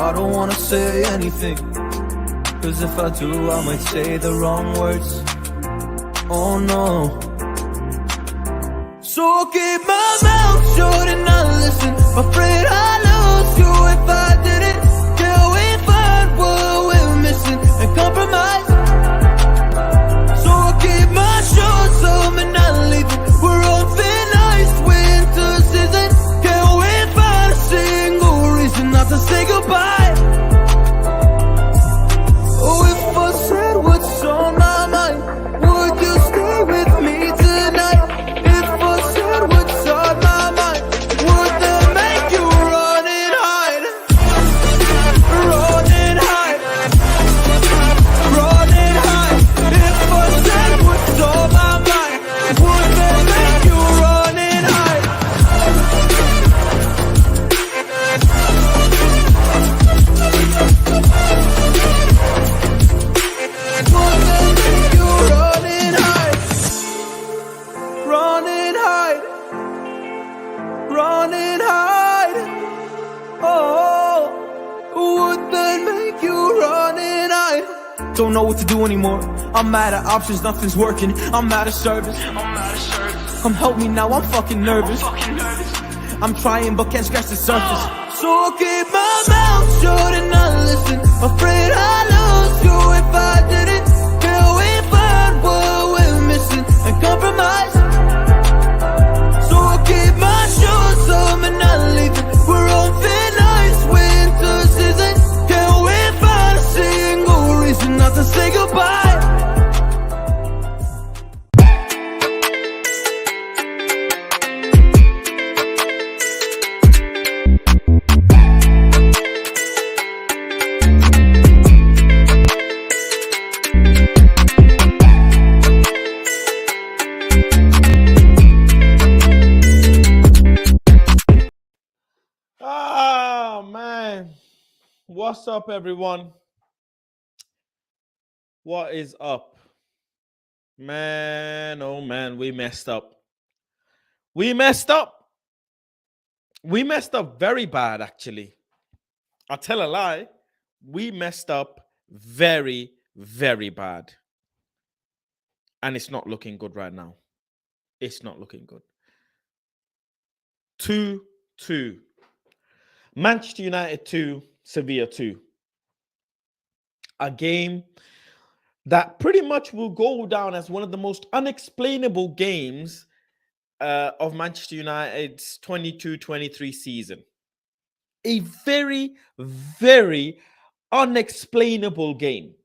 I don't wanna say anything, cause if I do I might say the wrong words. Oh no. So I'll keep my mouth shut and not listen. Afraid I'd lose you if I didn't. Till we find what we're missing and compromise. So I'll keep my shorts on and not leaving. We're on thin ice, winter season. Can't we find a single reason not to say goodbye? Oh, if I said what's on my mind, would you stay with me tonight? If I said what's on my mind, would that make you run and hide? Run and hide. Run and hide. If I said what's on my mind, would that make you run and hide? Would that make you run and hide? Run and hide. Run and hide. Oh, would that make you run and hide? Don't know what to do anymore. I'm mad at options, nothing's working. I'm mad at service. Come help me now, I'm fucking nervous. I'm trying but can't scratch the surface. So I'll keep my mouth shut and not listen. Afraid I'd lose you if I didn't. Till we find what we're missing and compromise. So I'll keep my shorts on and not leaving. We're on thin ice, winter season. Can't we find a single reason not to say goodbye? Ah, man. What's up, everyone? What is up? Man, oh man, we messed up. We messed up. We messed up very bad, actually. I'll tell a lie. We messed up very, very bad. And it's not looking good right now. It's not looking good. 2-2. Manchester United 2, Sevilla 2. A game that pretty much will go down as one of the most unexplainable games of Manchester United's 22-23 season. A very, very unexplainable game.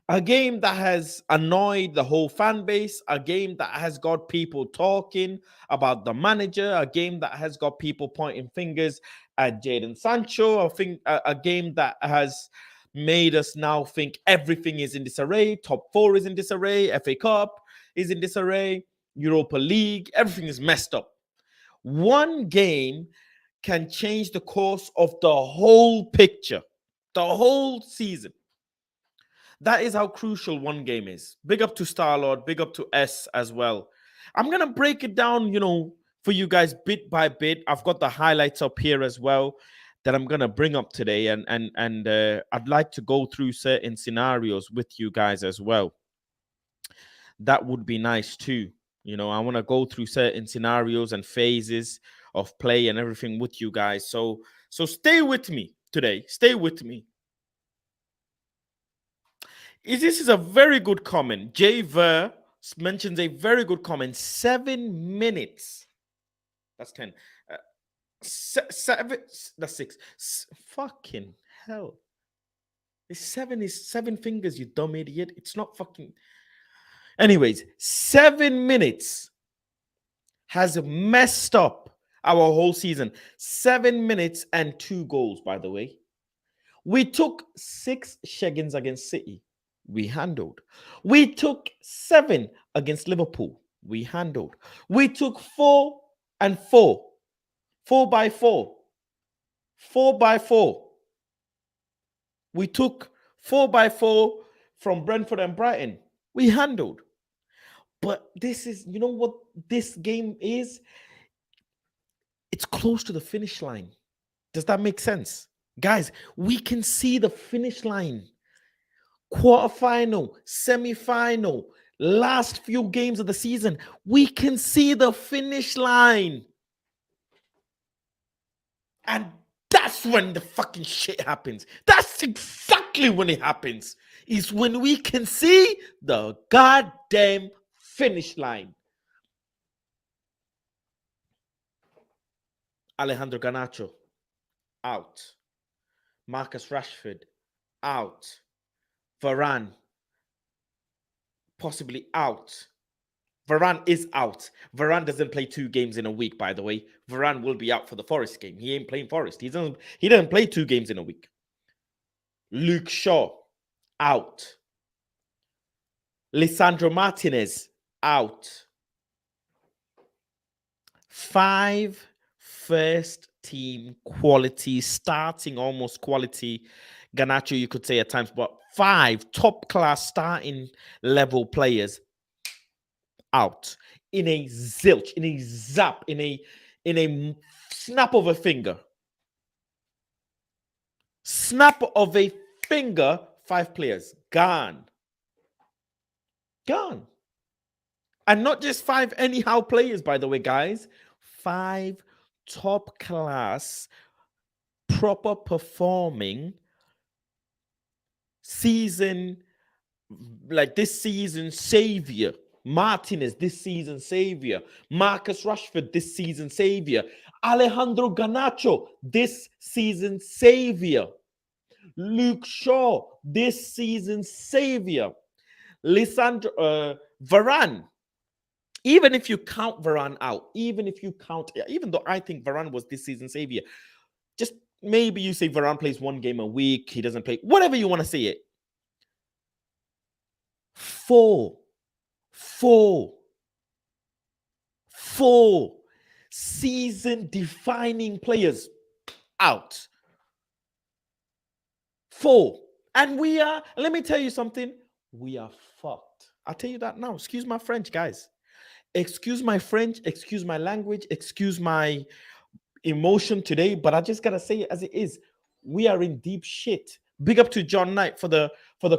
A game that has annoyed the whole fan base, a game that has got people talking about the manager, a game that has got people pointing fingers at Jadon Sancho, a game that has made us now think everything is in disarray, top 4 is in disarray, FA Cup is in disarray, Europa League, everything is messed up. One game can change the course of the whole picture, the whole season. That is how crucial one game is. Big up to Starlord, big up to S as well. I'm going to break it down, for you guys bit by bit. I've got the highlights up here as well that I'm going to bring up today. And I'd like to go through certain scenarios with you guys as well. That would be nice too. I want to go through certain scenarios and phases of play and everything with you guys. So stay with me today. Stay with me. This is a very good comment. Jay Ver mentions a very good comment. 7 minutes. That's 10. 7. That's 6. Fucking hell. This 7 is 7 fingers, you dumb idiot. It's not fucking. Anyways, 7 minutes has messed up our whole season. 7 minutes and 2 goals, by the way. We took 6 shaggins against City. We handled. We took 7 against Liverpool. We handled. We took 4 and 4. 4 by 4. 4 by 4. We took 4 by 4 from Brentford and Brighton. We handled. But this is, you know what this game is? It's close to the finish line. Does that make sense? Guys, we can see the finish line. Quarterfinal, semi-final, last few games of the season. We can see the finish line. And that's when the fucking shit happens. That's exactly when it happens. Is when we can see the goddamn finish line. Alejandro Garnacho, out. Marcus Rashford, out. Varane, possibly out. Varane is out. Varane doesn't play 2 games in a week, by the way. Varane will be out for the Forest game. He ain't playing Forest. He doesn't play 2 games in a week. Luke Shaw, out. Lisandro Martinez, out. 5 first team quality, starting almost quality. Garnacho, you could say at times, but 5 top class starting level players out in a zilch, in a zap, in a snap of a finger. Snap of a finger, 5 players gone. Gone. And not just 5 anyhow players, by the way, guys. 5 top class, proper performing season, like this season savior. Martinez, this season savior. Marcus Rashford, this season savior. Alejandro Garnacho, this season savior. Luke Shaw, this season savior. Lisandro Varane. Even if you count Varane out, even though I think Varane was this season savior, just maybe you say Varane plays 1 game a week, he doesn't play, whatever you want to say it. 4 season defining players out. 4. And we are, let me tell you something, we are fucked. I'll tell you that now. Excuse my French, guys. Excuse my French, excuse my language, excuse my emotion today, but I just gotta say it as it is. We are in deep shit. Big up to John Knight for the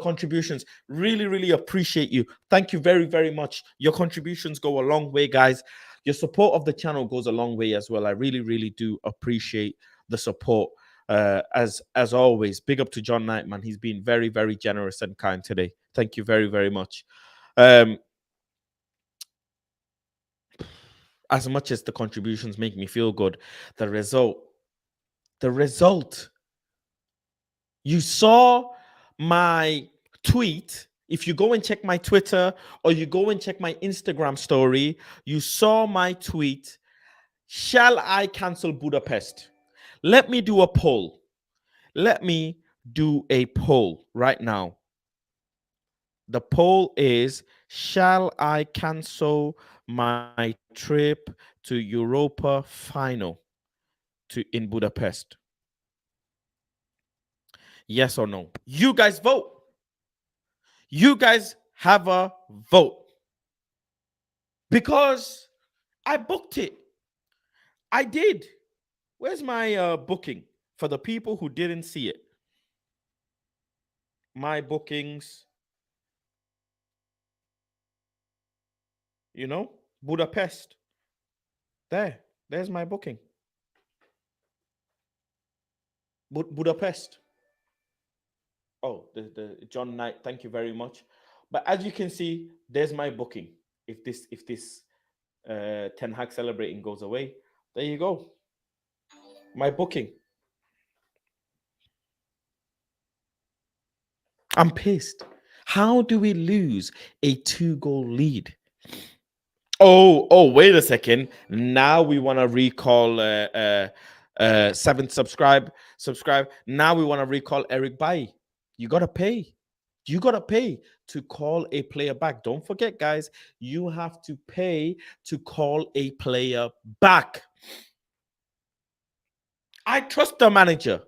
contributions. Really appreciate you. Thank you very, very much. Your contributions go a long way, guys. Your support of the channel goes a long way as well. I really do appreciate the support. As always, big up to John Knight, man. He's been very, very generous and kind today. Thank you very, very much. As much as the contributions make me feel good, the result, you saw my tweet. If you go and check my Twitter or you go and check my Instagram story, you saw my tweet. Shall I cancel Budapest? Let me do a poll. Let me do a poll right now. The poll is, shall I cancel my trip to Europa final in Budapest? Yes or no? You guys vote. You guys have a vote. Because I booked it. I did. Where's my booking? For the people who didn't see it. My bookings. You know, Budapest. There's my booking. Budapest. Oh, the John Knight, thank you very much. But as you can see, there's my booking. If this Ten Hag celebrating goes away, there you go. My booking. I'm pissed. How do we lose a 2-goal lead? Oh, wait a second. Now we want to recall 7th subscribe. Now we want to recall Eric Bailly. You got to pay. You got to pay to call a player back. Don't forget, guys, you have to pay to call a player back. I trust the manager.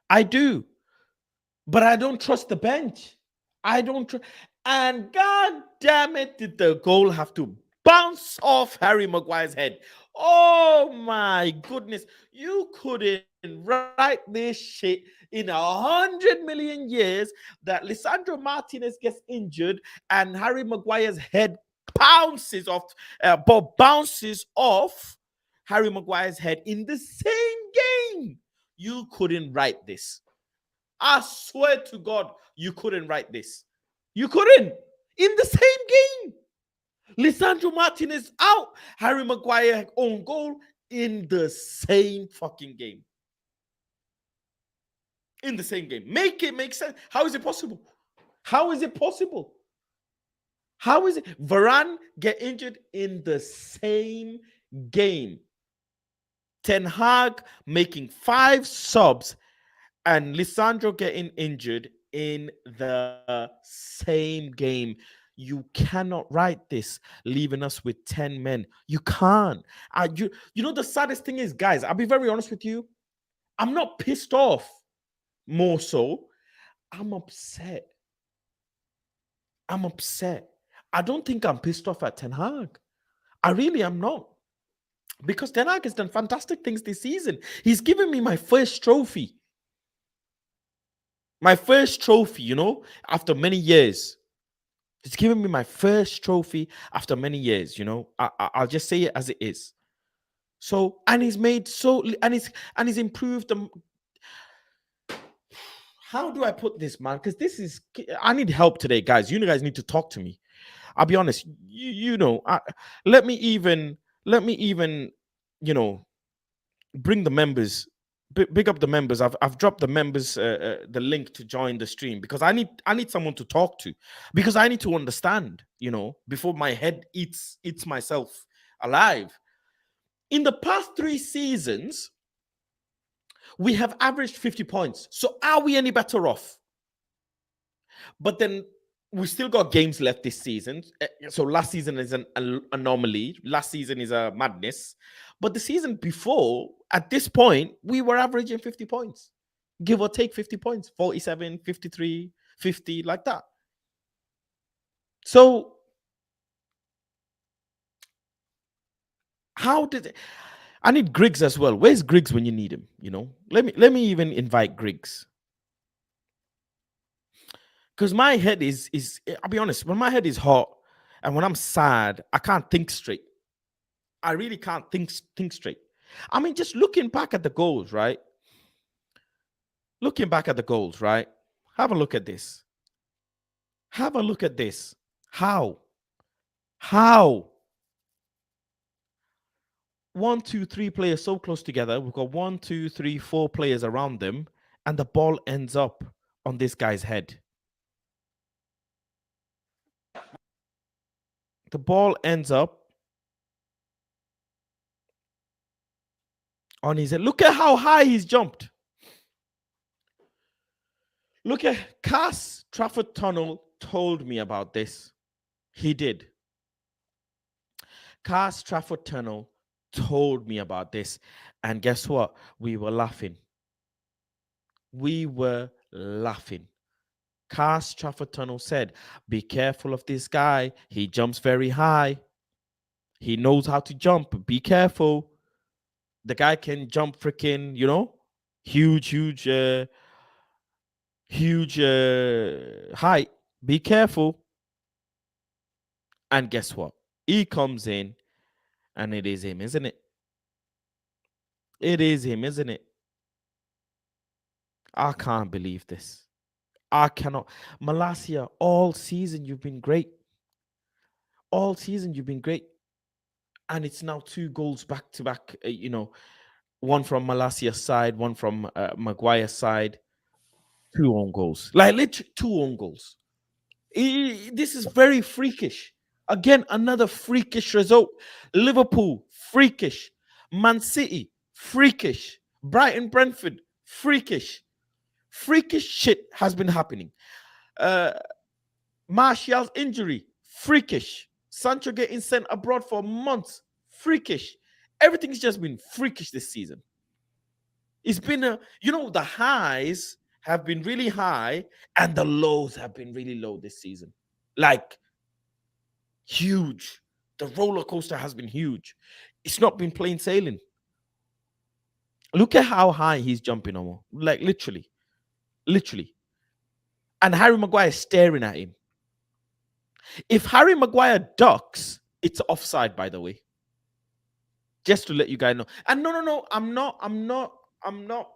I do. But I don't trust the bench. I don't trust. And God damn it, did the goal have to bounce off Harry Maguire's head. Oh my goodness. You couldn't write this shit in 100 million years that Lisandro Martinez gets injured and Harry Maguire's head bounces off Harry Maguire's head in the same game. You couldn't write this. I swear to God, you couldn't write this. You couldn't. In the same game. Lisandro Martinez out. Harry Maguire own goal in the same fucking game. In the same game. Make it make sense. How is it possible? How is it possible? How is it? Varane get injured in the same game. Ten Hag making 5 subs and Lisandro getting injured in the same game. You cannot write this, leaving us with 10 men. You can't. You know, the saddest thing is, guys, I'll be very honest with you. I'm not pissed off. More so, I'm upset. I'm upset. I don't think I'm pissed off at Ten Hag. I really am not. Because Ten Hag has done fantastic things this season. He's given me my first trophy. My first trophy, you know, after many years. He's given me my first trophy after many years, you know. I'll just say it as it is. So, and he's made so, and he's improved the. How do I put this, man? Because I need help today, guys. You guys need to talk to me. I'll be honest. You know, let me even, you know, bring the members, big up the members. I've dropped the members the link to join the stream because I need someone to talk to, because I need to understand, you know, before my head eats myself alive. In the past 3 seasons, we have averaged 50 points. So are we any better off? But then we still got games left this season. So last season is an anomaly. Last season is a madness. But the season before, at this point, we were averaging 50 points. Give or take 50 points. 47, 53, 50, like that. So how did it... I need Griggs as well. Where's Griggs when you need him? You know, let me even invite Griggs. Because my head is I'll be honest, when my head is hot and when I'm sad, I can't think straight. I really can't think straight. I mean, just looking back at the goals, right? Looking back at the goals, right? Have a look at this. Have a look at this. How? 1, 2, 3 players so close together. We've got 1, 2, 3, 4 players around them, and the ball ends up on this guy's head. The ball ends up on his head. Look at how high he's jumped. Look at Cass Trafford Tunnel told me about this. He did. Cass Trafford Tunnel told me about this. And guess what? We were laughing. We were laughing. Cass Trafford Tunnel said, be careful of this guy. He jumps very high. He knows how to jump. Be careful. The guy can jump freaking, you know, huge height. Be careful. And guess what? He comes in and it is him, isn't it? It is him, isn't it? I can't believe this. I cannot. Malacia, all season you've been great. All season you've been great. And it's now 2 goals back to back, you know, one from Malacia's side, one from Maguire's side. 2 own goals. Like literally 2 own goals. This is very freakish. Again, another freakish result. Liverpool, freakish. Man City, freakish. Brighton, Brentford, freakish. Freakish shit has been happening. Martial's injury, freakish. Sancho getting sent abroad for months, freakish. Everything's just been freakish this season. It's been the highs have been really high and the lows have been really low this season. Like huge. The roller coaster has been huge. It's not been plain sailing. Look at how high he's jumping, Omo. Like literally. And Harry Maguire is staring at him. If Harry Maguire ducks, it's offside, by the way. Just to let you guys know. And no, I'm not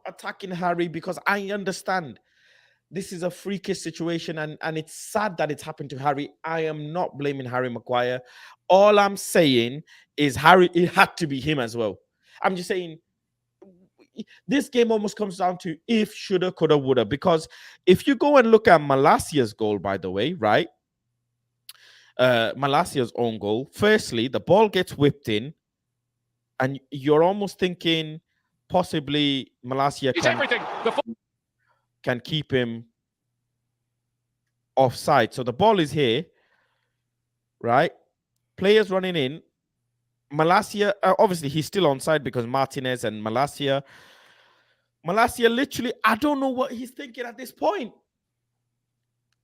attacking Harry, because I understand this is a freakish situation, and it's sad that it's happened to Harry. I am not blaming Harry Maguire. All I'm saying is it had to be him as well. I'm just saying this game almost comes down to if, shoulda, coulda, woulda. Because if you go and look at Malacia's goal, by the way, right? Malacia's own goal. Firstly, the ball gets whipped in, and you're almost thinking possibly Malacia can keep him offside. So the ball is here, right? Players running in. Malacia, obviously, he's still onside because Martinez and Malacia literally, I don't know what he's thinking at this point.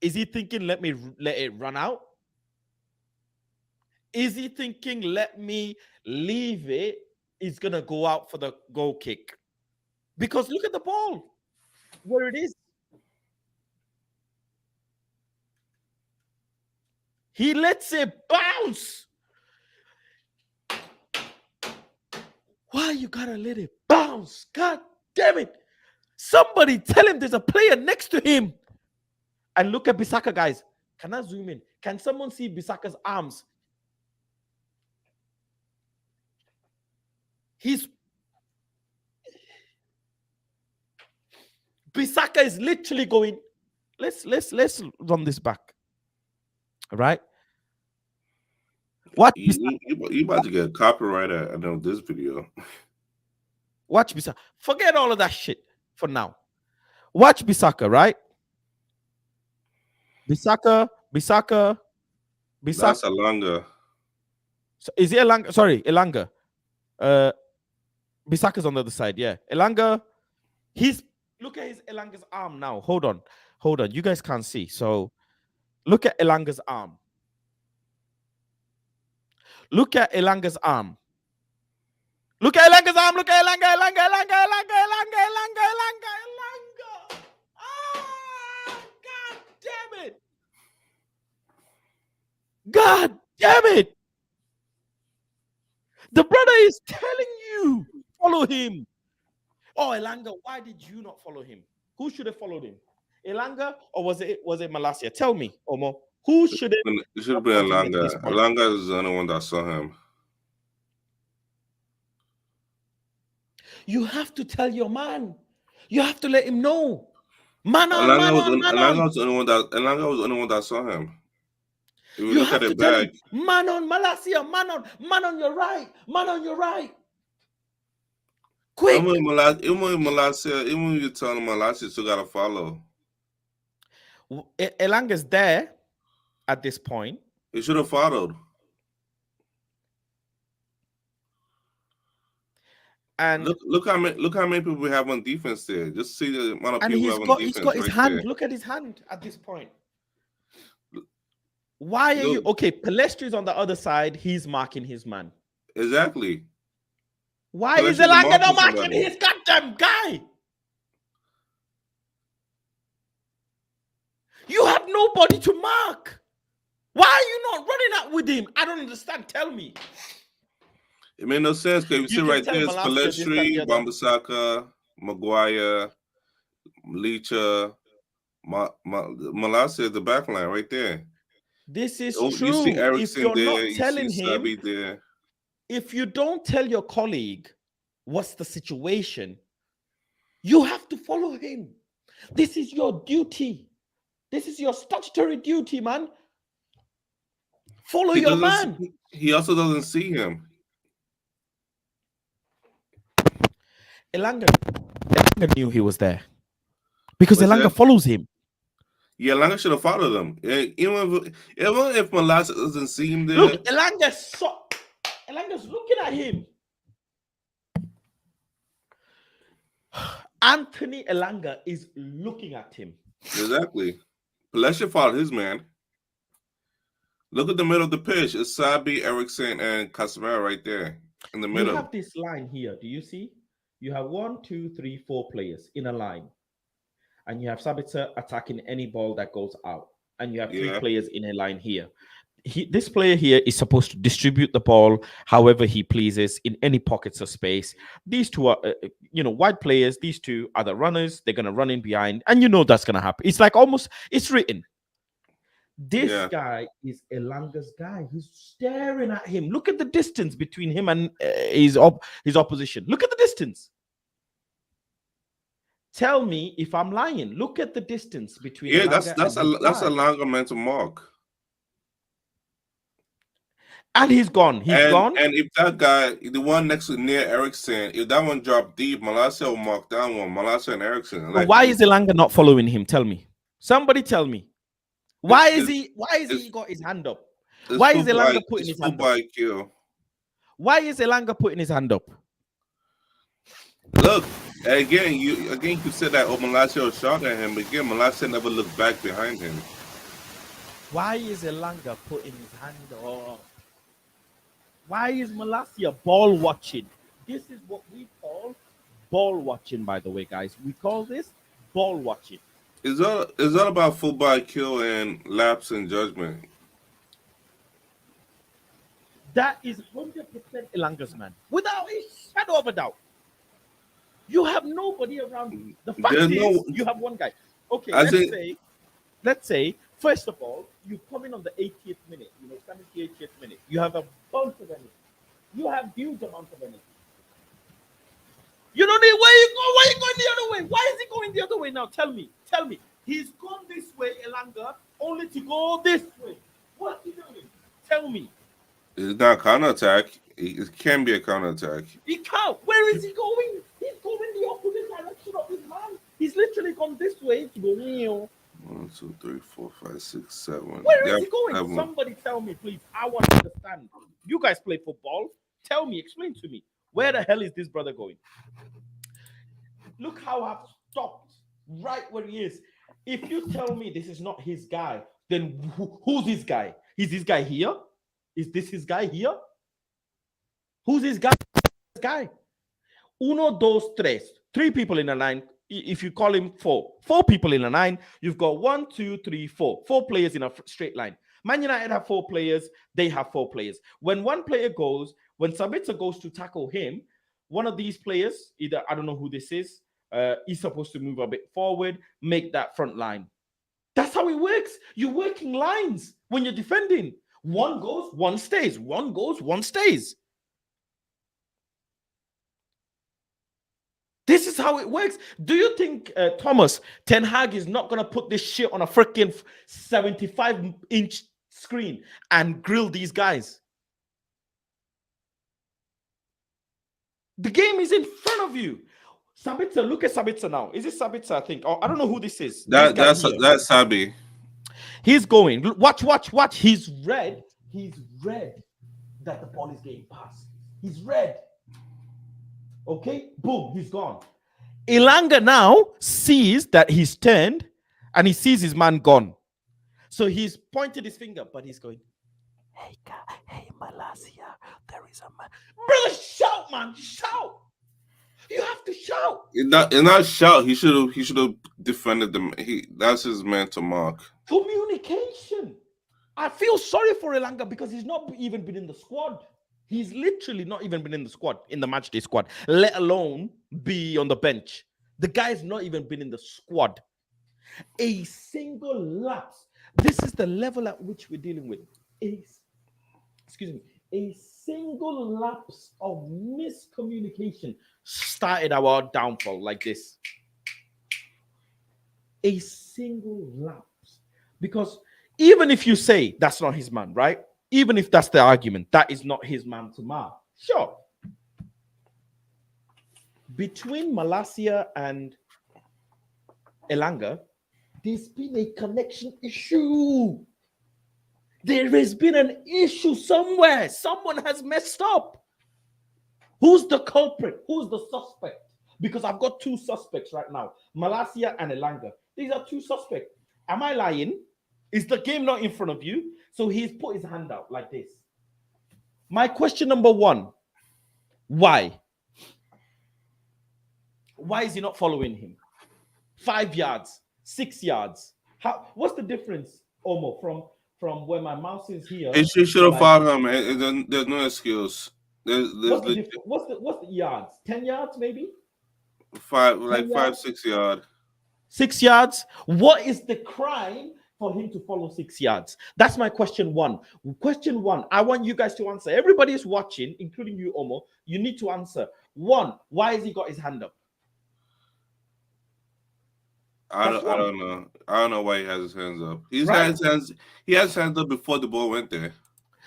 Is he thinking, let it run out? Is he thinking, let me leave it? He's going to go out for the goal kick. Because look at the ball, where it is. He lets it bounce. Why you got to let it bounce? God damn it. Somebody tell him there's a player next to him. And look at Bissaka, guys. Can I zoom in? Can someone see Bissaka's arms? Bissaka is literally going. Let's run this back. All right. What you about to get copyrighted? I know this video. Watch Bissaka. Forget all of that shit for now. Watch Bissaka, right? Bissaka. That's Elanga. So is it Elanga? Sorry, Elanga. Bissaka's on the other side. Yeah, Elanga. Look at his Elanga's arm now. Hold on. You guys can't see. So look at Elanga's arm. Look at Elanga's arm. Look at Elanga's arm. Look at Elanga. Ah, God damn it. The brother is telling you, follow him. Oh, Elanga, why did you not follow him? Who should have followed him? Elanga, or was it Malacia? Tell me, Omo. Who should have? It should have been Elanga. Elanga is the only one that saw him. You have to tell your man. You have to let him know. Elanga was the only one that saw him. If you look at it back. Man on Malacia, man on your right. Man on your right. Quick. Even when you tell him Malacia still gotta follow. Elanga's there at this point. He should have followed. And look how many people we have on defense there. Just see the amount of people we have on defense. He's got his hand. There. Look at his hand at this point. Why are you okay? Palestri's on the other side. He's marking his man. Exactly. Why is Elanga not marking his goddamn guy? You have nobody to mark. Why are you not running out with him? I don't understand. Tell me. It made no sense because you see right there, it's Palestri, Wan-Bissaka, Maguire, Licha, Malacia at the back line right there. This is true. You see Eriksen if you're there, not telling him, there. If you don't tell your colleague what's the situation, you have to follow him. This is your duty. This is your statutory duty, man. Follow your man. He also doesn't see him. Elanga knew he was there because Elanga follows him. Yeah, Elanga should have followed him. Even if Malacia doesn't see him there. Look, Elanga's looking at him. Anthony Elanga is looking at him. Exactly. Palestra followed his man. Look at the middle of the pitch. It's Sabi, Eriksen, and Casemiro right there. in the middle. You have this line here. Do you see? You have 1, 2, 3, 4 players in a line. And you have Sabitzer attacking any ball that goes out. And you have 3 players in a line here. This player here is supposed to distribute the ball however he pleases in any pockets of space. These 2 are, wide players. These 2 are the runners. They're going to run in behind. And you know that's going to happen. It's like almost, it's written. This guy is Elanga's guy. He's staring at him. Look at the distance between him and his opposition. Look at the distance. Tell me if I'm lying. Look at the distance between. Yeah, that's Elanga meant to mark. And he's gone. He's gone. And if that guy, the one next to near Eriksen, if that one dropped deep, Malacia will mark that one. Malacia and Eriksen. Like, why is Elanga not following him? Tell me. Somebody tell me. Why is he got his hand up? Why is Elanga putting his hand up? Why is Elanga putting his hand up? Look, again, you said that Malacia shot at him. Again, Malacia never looked back behind him. Why is Elanga putting his hand up? Why is Malacia ball watching? This is what we call ball watching, by the way, guys. We call this ball watching. It's all about football IQ and lapse in judgment. That is 100% Elanga's man, without a shadow of a doubt. You have nobody around you. The fact is, you have one guy. Okay, let's say, first of all, you come in on the 80th minute, 78th minute. You have a bunch of energy. You have huge amounts of energy. You don't need where you go. Why are you going the other way? Why is he going the other way now? Tell me. He's gone this way, Elanga, only to go this way. What's he doing? Tell me. It's not a counterattack. It can be a counterattack. He can't. Where is he going? He's going the opposite direction of his man. He's literally gone this way to go. 1, 2, 3, 4, 5, 6, 7. Where is he going? Somebody tell me, please. I want to understand. You guys play football. Tell me, explain to me. Where the hell is this brother going? Look how I've stopped right where he is. If you tell me this is not his guy, then who's his guy? Is this guy here? Is this his guy here? Who's his guy? Uno, dos, tres. 3 people in a line. If you call him 4. 4 people in a line. You've got 1, 2, 3, 4. 4 players in a straight line. Man United have 4 players. They have 4 players. When one player goes, when Sabitzer goes to tackle him, one of these players, either, I don't know who this is, he's supposed to move a bit forward, make that front line. That's how it works. You're working lines when you're defending. One goes, one stays. One goes, one stays. This is how it works. Do you think Thomas Ten Hag is not going to put this shit on a freaking 75-inch screen and grill these guys? The game is in front of you. Sabitzer, look at Sabitzer now. Is it Sabitzer, I think? Or I don't know who this is. That's Sabi. He's going. Watch. He's red that the ball is getting passed. He's red. Okay, boom, he's gone. Elanga now sees that he's turned and he sees his man gone. So he's pointed his finger, but he's going, hey, Malacia, there is a man. Brother, shout, man, shout. You have to shout. It's not shout. He should have defended them. That's his man to mark. Communication. I feel sorry for Elanga because he's not even been in the squad. He's literally not even been in the squad, in the matchday squad, let alone be on the bench. The guy's not even been in the squad. A single lapse. This is the level at which we're dealing with. A single lapse of miscommunication started our downfall like this. A single lapse. Because even if you say that's not his man, right? Even if that's the argument, that is not his man to mark. Sure. Between Malacia and Elanga, there's been a connection issue. There has been an issue somewhere. Someone has messed up. Who's the culprit? Who's the suspect? Because I've got 2 suspects right now. Malacia and Elanga. These are 2 suspects. Am I lying? Is the game not in front of you? So he's put his hand out like this. My question number 1. Why? Why is he not following him? 5 yards, 6 yards. What's the difference, Omo, from where my mouse is here? He should have followed him. There's no excuse. What's the yards? 10 yards, maybe? 5, 6 yards. 6 yards. What is the crime for him to follow 6 yards? That's my question one. Question one, I want you guys to answer. Everybody is watching, including you, Omo. You need to answer. One, why has he got his hand up? I don't know. I don't know why he has his hands up. He has his hands up before the ball went there.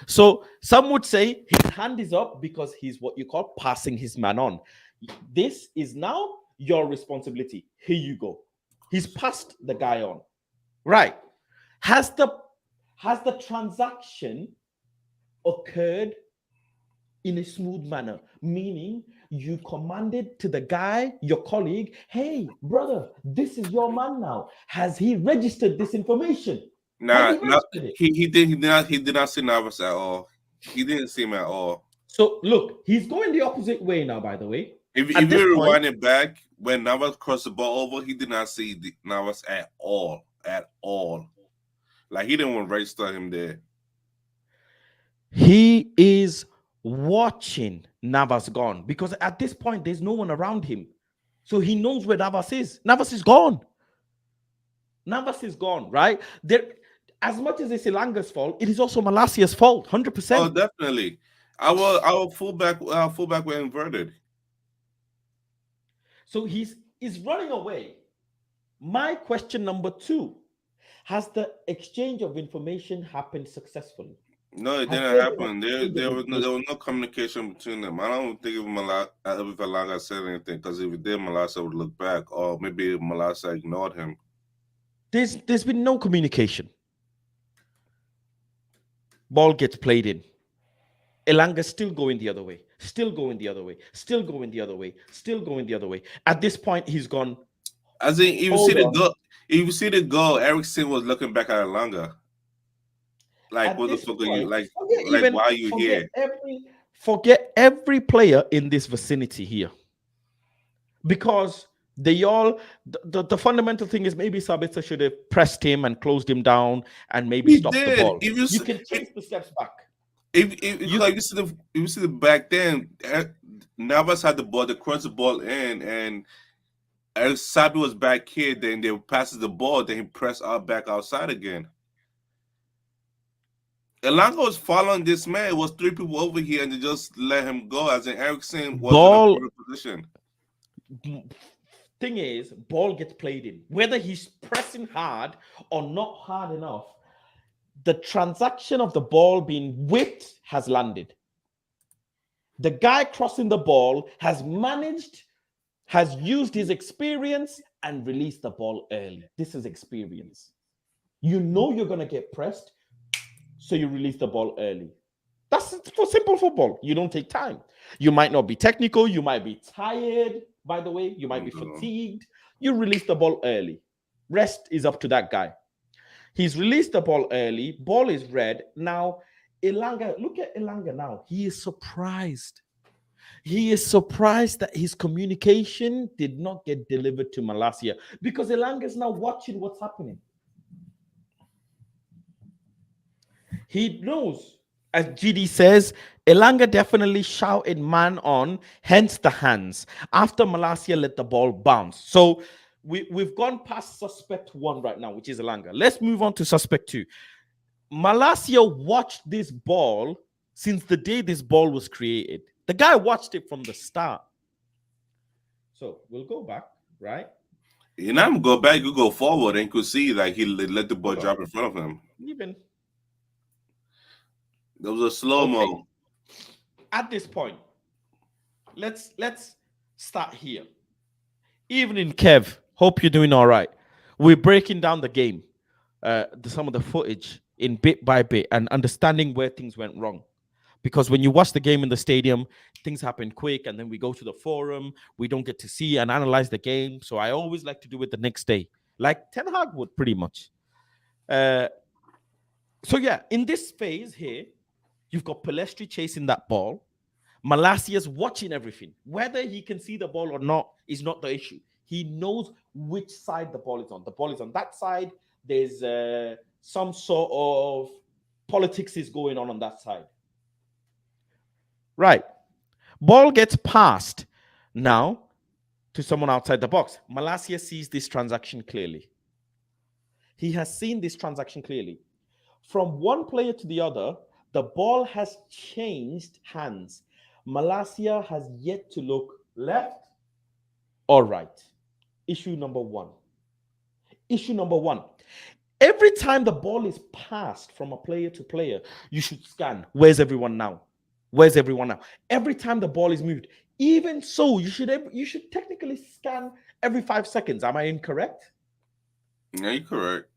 So some would say his hand is up because he's what you call passing his man on. This is now your responsibility. Here you go. He's passed the guy on. Right. Has the transaction occurred in a smooth manner? Meaning you commanded to the guy, your colleague, hey, brother, this is your man now. Has he registered this information? Nah, he did not see Navas at all. He didn't see him at all. So look, he's going the opposite way now, by the way. If you rewind it back, when Navas crossed the ball over, he did not see Navas at all. At all. Like, he didn't want to register him there. He is watching Navas gone because at this point, there's no one around him. So he knows where Navas is. Navas is gone. Navas is gone, right? As much as it's Elanga's fault, it is also Malacia's fault, 100%. Oh, definitely. Our fullback were inverted. So he's running away. My question number 2, has the exchange of information happened successfully? No, it didn't happen. There was no communication between them. I don't think if Elanga said anything, because if he did, Malacia would look back, or maybe Malacia ignored him. There's been no communication. Ball gets played in. Elanga still going the other way, still going the other way, still going the other way, still going the other way. At this point, he's gone. As in, if you see the goal, Erik Ten was looking back at Elanga. Like, what the fuck are you like? Why are you here? Forget every player in this vicinity here, because they all the fundamental thing is maybe Sabitzer should have pressed him and closed him down and maybe stopped the ball. You can take the steps back. If you see the back then, Navas had the ball, they crossed the ball in, and Sabi was back here. Then they passes the ball, then he pressed out back outside again. Elanga was following this man. It was 3 people over here, and they just let him go. As in, Erik Ten was in a position. Thing is, ball gets played in. Whether he's pressing hard or not hard enough, the transaction of the ball being whipped has landed. The guy crossing the ball has used his experience and released the ball early. This is experience. You know you're going to get pressed, so you release the ball early. That's for simple football. You don't take time. You might not be technical. You might be tired, by the way. You might be fatigued. You release the ball early. Rest is up to that guy. He's released the ball early. Ball is red. Now, Elanga, look at Elanga now. He is surprised. He is surprised that his communication did not get delivered to Malacia, because Elanga is now watching what's happening. He knows, as GD says, Elanga definitely shouted man on, hence the hands, after Malacia let the ball bounce. So we've gone past suspect 1 right now, which is Elanga. Let's move on to suspect 2. Malacia watched this ball since the day this ball was created. The guy watched it from the start. So we'll go back, right? You know, go back, you go forward, and you could see like he let the ball drop in front of him. There was a slow-mo. At this point, let's start here. Evening, Kev. Hope you're doing all right. We're breaking down the game, some of the footage in bit by bit, and understanding where things went wrong. Because when you watch the game in the stadium, things happen quick, and then we go to the forum. We don't get to see and analyze the game. So I always like to do it the next day, like Ten Hag would pretty much. So yeah, in this phase here, you've got Pelestri chasing that ball. Malasia's watching everything. Whether he can see the ball or not is not the issue. He knows which side the ball is on. The ball is on that side. There's some sort of politics is going on that side. Right. Ball gets passed now to someone outside the box. Malasia sees this transaction clearly. He has seen this transaction clearly. From one player to the other, the ball has changed hands. Malasia has yet to look left or right. Issue number one. Issue number one. Every time the ball is passed from a player to player, you should scan. Where's everyone now? Where's everyone now? Every time the ball is moved. Even so, you should technically scan every 5 seconds. Am I incorrect? Yeah, you're correct.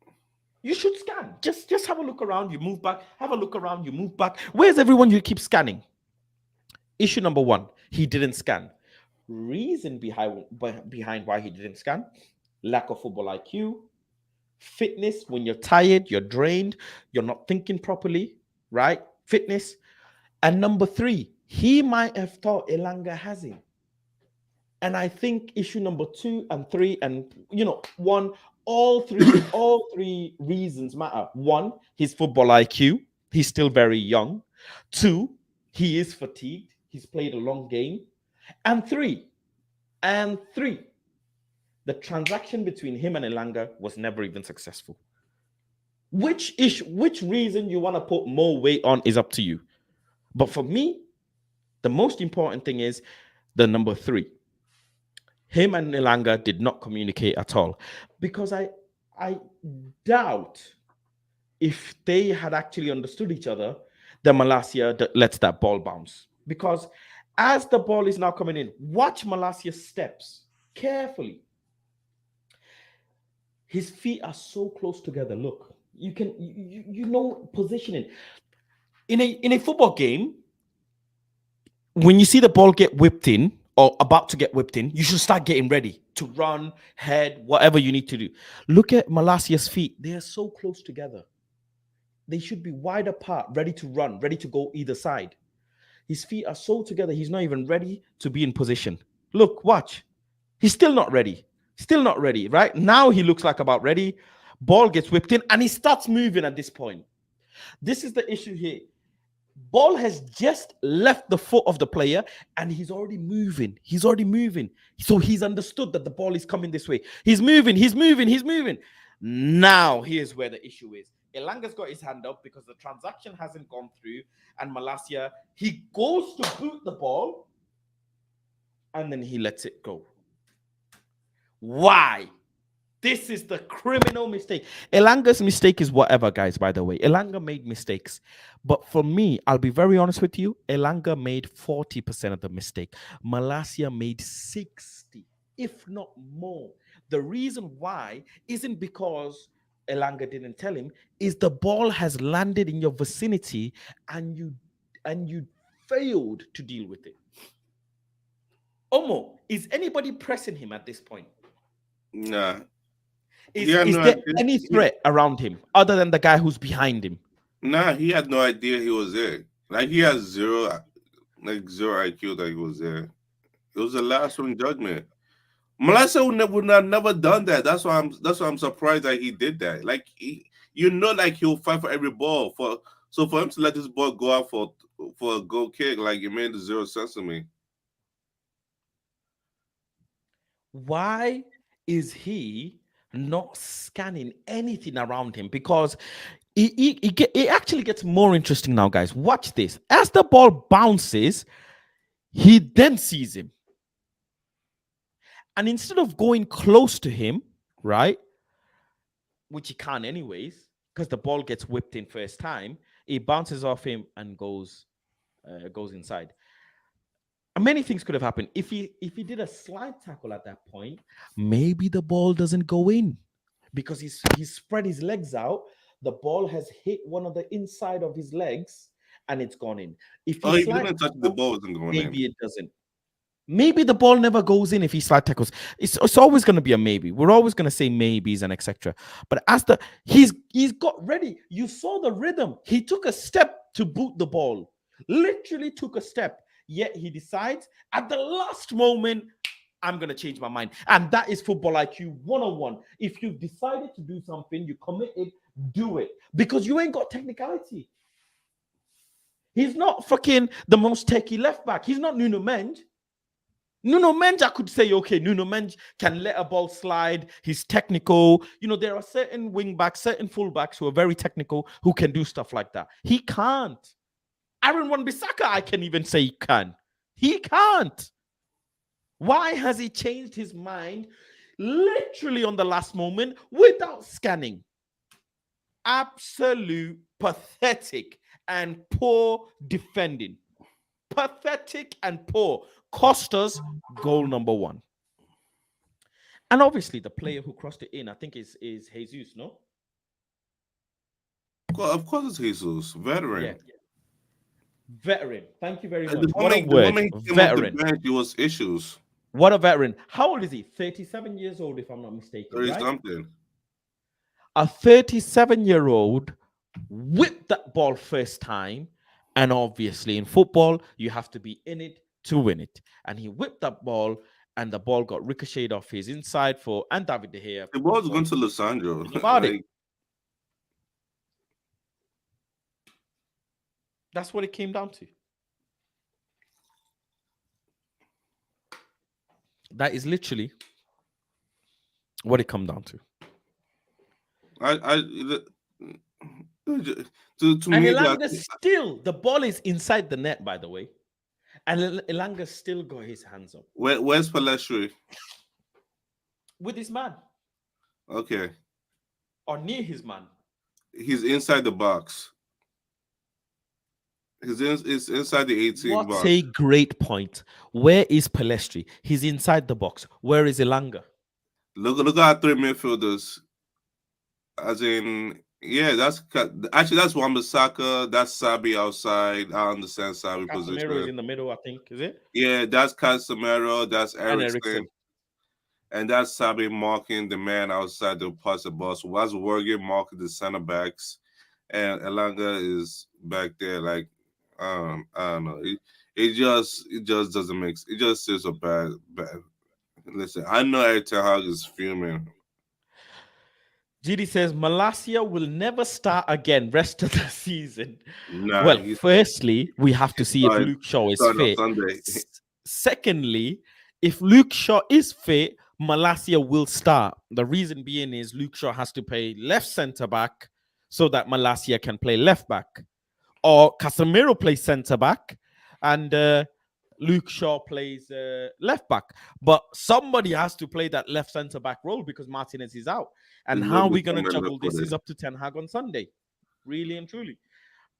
You should scan. Just have a look around. You move back. Have a look around. You move back. Where's everyone? You keep scanning. Issue number one, he didn't scan. Reason behind why he didn't scan: lack of football IQ, fitness. When you're tired, you're drained, you're not thinking properly, right? Fitness. And number three, he might have thought Elanga has him. And I think issue number 2 and 3 and one, all three reasons matter. One, his football IQ. He's still very young. 2, he is fatigued. He's played a long game. And three, the transaction between him and Elanga was never even successful. Which reason you want to put more weight on is up to you. But for me, the most important thing is the number 3. Him and Elanga did not communicate at all, because I doubt if they had actually understood each other, then Malasia lets that ball bounce. Because as the ball is now coming in, watch Malasia's steps carefully. His feet are so close together. Look, you can positioning. In a football game, when you see the ball get whipped in or about to get whipped in, you should start getting ready to run, head, whatever you need to do. Look at Malasia's feet. They are so close together. They should be wide apart, ready to run, ready to go either side. His feet are so together, he's not even ready to be in position. Look, watch. He's still not ready. Still not ready, right? Now he looks like about ready. Ball gets whipped in and he starts moving at this point. This is the issue here. Ball has just left the foot of the player and he's already moving. He's already moving. So he's understood that the ball is coming this way. He's moving. Now here's where the issue is. Elanga's got his hand up because the transaction hasn't gone through, and Malasia, he goes to boot the ball and then he lets it go. Why? This is the criminal mistake. Elanga's mistake is whatever, guys, by the way. Elanga made mistakes. But for me, I'll be very honest with you, Elanga made 40% of the mistake. Malasia made 60, if not more. The reason why isn't because Elanga didn't tell him, is the ball has landed in your vicinity and you failed to deal with it. Omo, is anybody pressing him at this point? Nah. Is there any threat around him other than the guy who's behind him? Nah, he had no idea he was there. Like, he has zero IQ that he was there. It was a last one judgment. Malasia would have never done that. That's why I'm surprised that he did that. Like, like he'll fight for every ball. So for him to let this ball go out for a goal kick, like, it made zero sense to me. Why is he not scanning anything around him? Because it actually gets more interesting now, guys. Watch this. As the ball bounces, he then sees him. And instead of going close to him, right, which he can't anyways, because the ball gets whipped in first time, he bounces off him and goes inside. And many things could have happened. If he did a slide tackle at that point, maybe the ball doesn't go in because he's spread his legs out. The ball has hit one of the inside of his legs and it's gone in. If he didn't touch the ball, isn't going in. Maybe it doesn't. Maybe the ball never goes in if he slide tackles. It's always going to be a maybe. We're always going to say maybes and etc. But as he's got ready. You saw the rhythm. He took a step to boot the ball. Literally took a step. Yet he decides at the last moment, I'm going to change my mind. And that is football IQ 101. If you've decided to do something, you commit it, do it. Because you ain't got technicality. He's not fucking the most techie left back. He's not Nuno Mendes. Nuno Mendes, I could say, okay, Nuno Mendes can let a ball slide. He's technical. You know, there are certain wing backs, certain full backs who are very technical who can do stuff like that. He can't. Aaron Wan-Bissaka, I can even say he can. He can't. Why has he changed his mind literally on the last moment without scanning? Absolute pathetic and poor defending. Pathetic and poor. Cost us goal number 1. And obviously, the player who crossed it in, I think, is Jesus, no? Of course, it's Jesus, veteran. Yeah. Veteran. Thank you very much. The moment he came off the bench, it was issues. What a veteran. How old is he? 37 years old, if I'm not mistaken. 30 right? something. A 37-year-old whipped that ball first time. And obviously, in football, you have to be in it to win it. And he whipped that ball, and the ball got ricocheted off his inside foot, and David De Gea. The ball's going to Lissandro. About it. That's what it came down to. That is literally what it come down to. To me, Elanga still, the ball is inside the net, by the way. And Elanga still got his hands up. Where's Palestri? With his man. Okay. Or near his man. He's inside the box. It's inside the 18 box. What a great point. Where is Palestri? He's inside the box. Where is Elanga? Look at our 3 midfielders. As in, yeah, that's Wan-Bissaka. That's Sabi outside. I understand Sabi position. Casemiro is in the middle, I think. Is it? Yeah, that's Casemiro. That's Eriksen. And that's Sabi marking the man outside the pass the ball. So that's Werger marking the center backs. And Elanga is back there like, I don't know. It just doesn't make sense. It just is a bad. Listen, I know Erik Ten Hag is fuming. GD says Malacia will never start again rest of the season. Nah, well, firstly, we have to see if Luke Shaw is fit. Secondly, if Luke Shaw is fit, Malacia will start. The reason being is Luke Shaw has to play left centre back so that Malacia can play left back. Or Casemiro plays centre back and Luke Shaw plays left back. But somebody has to play that left centre back role because Martinez is out. And how are we going to juggle this is up to Ten Hag on Sunday. Really and truly.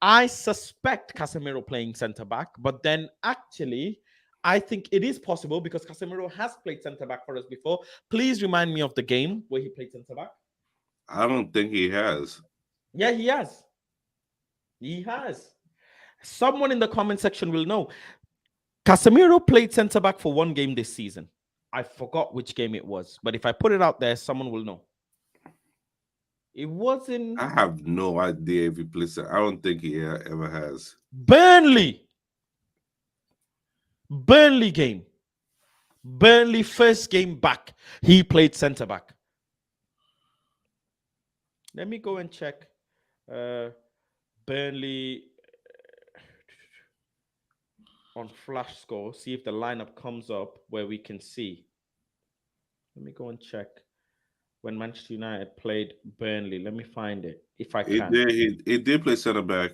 I suspect Casemiro playing centre back, but then actually, I think it is possible because Casemiro has played centre back for us before. Please remind me of the game where he played centre back. I don't think he has. Yeah, he has. He has. Someone in the comment section will know. Casemiro played centre back for 1 game this season. I forgot which game it was, but if I put it out there, someone will know. It wasn't. I have no idea if he plays. I don't think he ever has. Burnley game. Burnley first game back. He played centre back. Let me go and check. Burnley on Flash Score. See if the lineup comes up where we can see. Let me go and check. When Manchester United played Burnley. Let me find it, if I can. He did play centre back.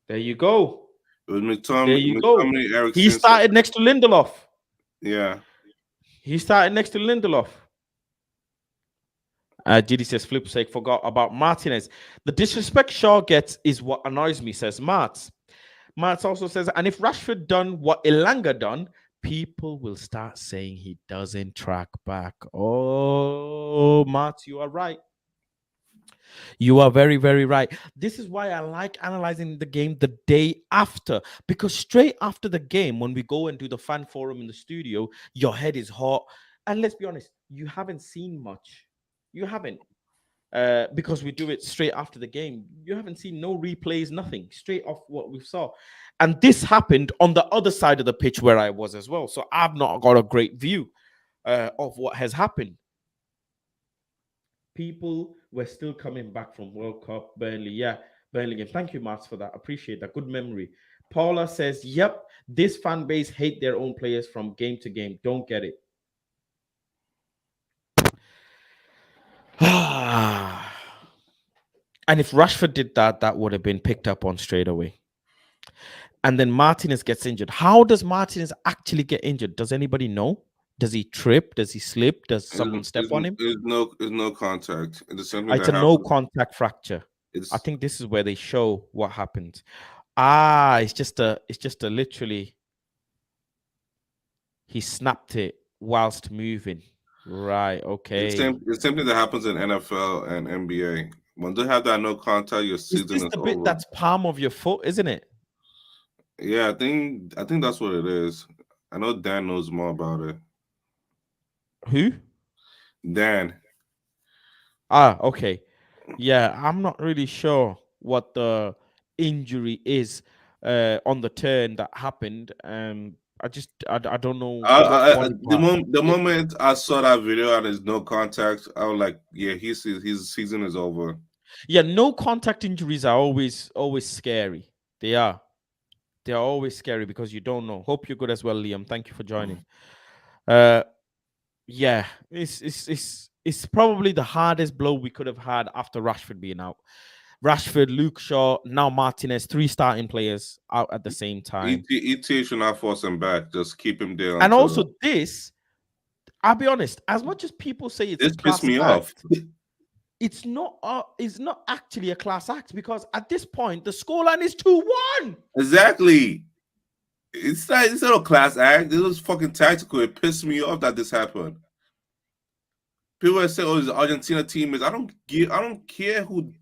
There you go. It was McTominay. There you go. Eriksen. He started next to Lindelof. Yeah. He started next to Lindelof. GD says, flip sake, forgot about Martinez. The disrespect Shaw gets is what annoys me, says Martz. Martz also says, and if Rashford done what Elanga done, people will start saying he doesn't track back. Oh, Martz, you are right. You are very, very right. This is why I like analyzing the game the day after, because straight after the game, when we go and do the fan forum in the studio, your head is hot. And let's be honest, you haven't seen much. You haven't. because we do it straight after the game. You haven't seen no replays, nothing, straight off what we saw. And this happened on the other side of the pitch where I was as well. So I've not got a great view of what has happened. People were still coming back from World Cup, Burnley. Yeah, Burnley game. Thank you, Mars, for that. Appreciate that. Good memory. Paula says, yep, this fan base hate their own players from game to game. Don't get it. And if Rashford did that, that would have been picked up on straight away. And then Martinez gets injured. How does Martinez actually get injured? Does anybody know? Does he trip? Does he slip? Does someone step on him? There's no contact. It's a no contact fracture. I think this is where they show what happened. It's just a literally he snapped it whilst moving. Right. Okay. The same thing that happens in NFL and NBA. When they have that no contact, your season is the bit over. That's palm of your foot, isn't it? Yeah, I think that's what it is. I know Dan knows more about it. Who? Dan. Okay. Yeah, I'm not really sure what the injury is on the turn that happened. I don't know. The moment I saw that video and there's no contact, I was like, yeah, his season is over. Yeah, no contact injuries are always scary. They are always scary because you don't know. Hope you're good as well, Liam. Thank you for joining. Yeah, it's probably the hardest blow we could have had after Rashford being out. Rashford, Luke Shaw, now Martinez, 3 starting players out at the same time. ET should not force him back. Just keep him there. And also this, I'll be honest, as much as people say it's this pissed me off. It's not actually a class act because at this point the scoreline is 2-1. Exactly. It's not a class act. It was fucking tactical. It pissed me off that this happened. People say, "Oh, it's the Argentina team is." I don't care who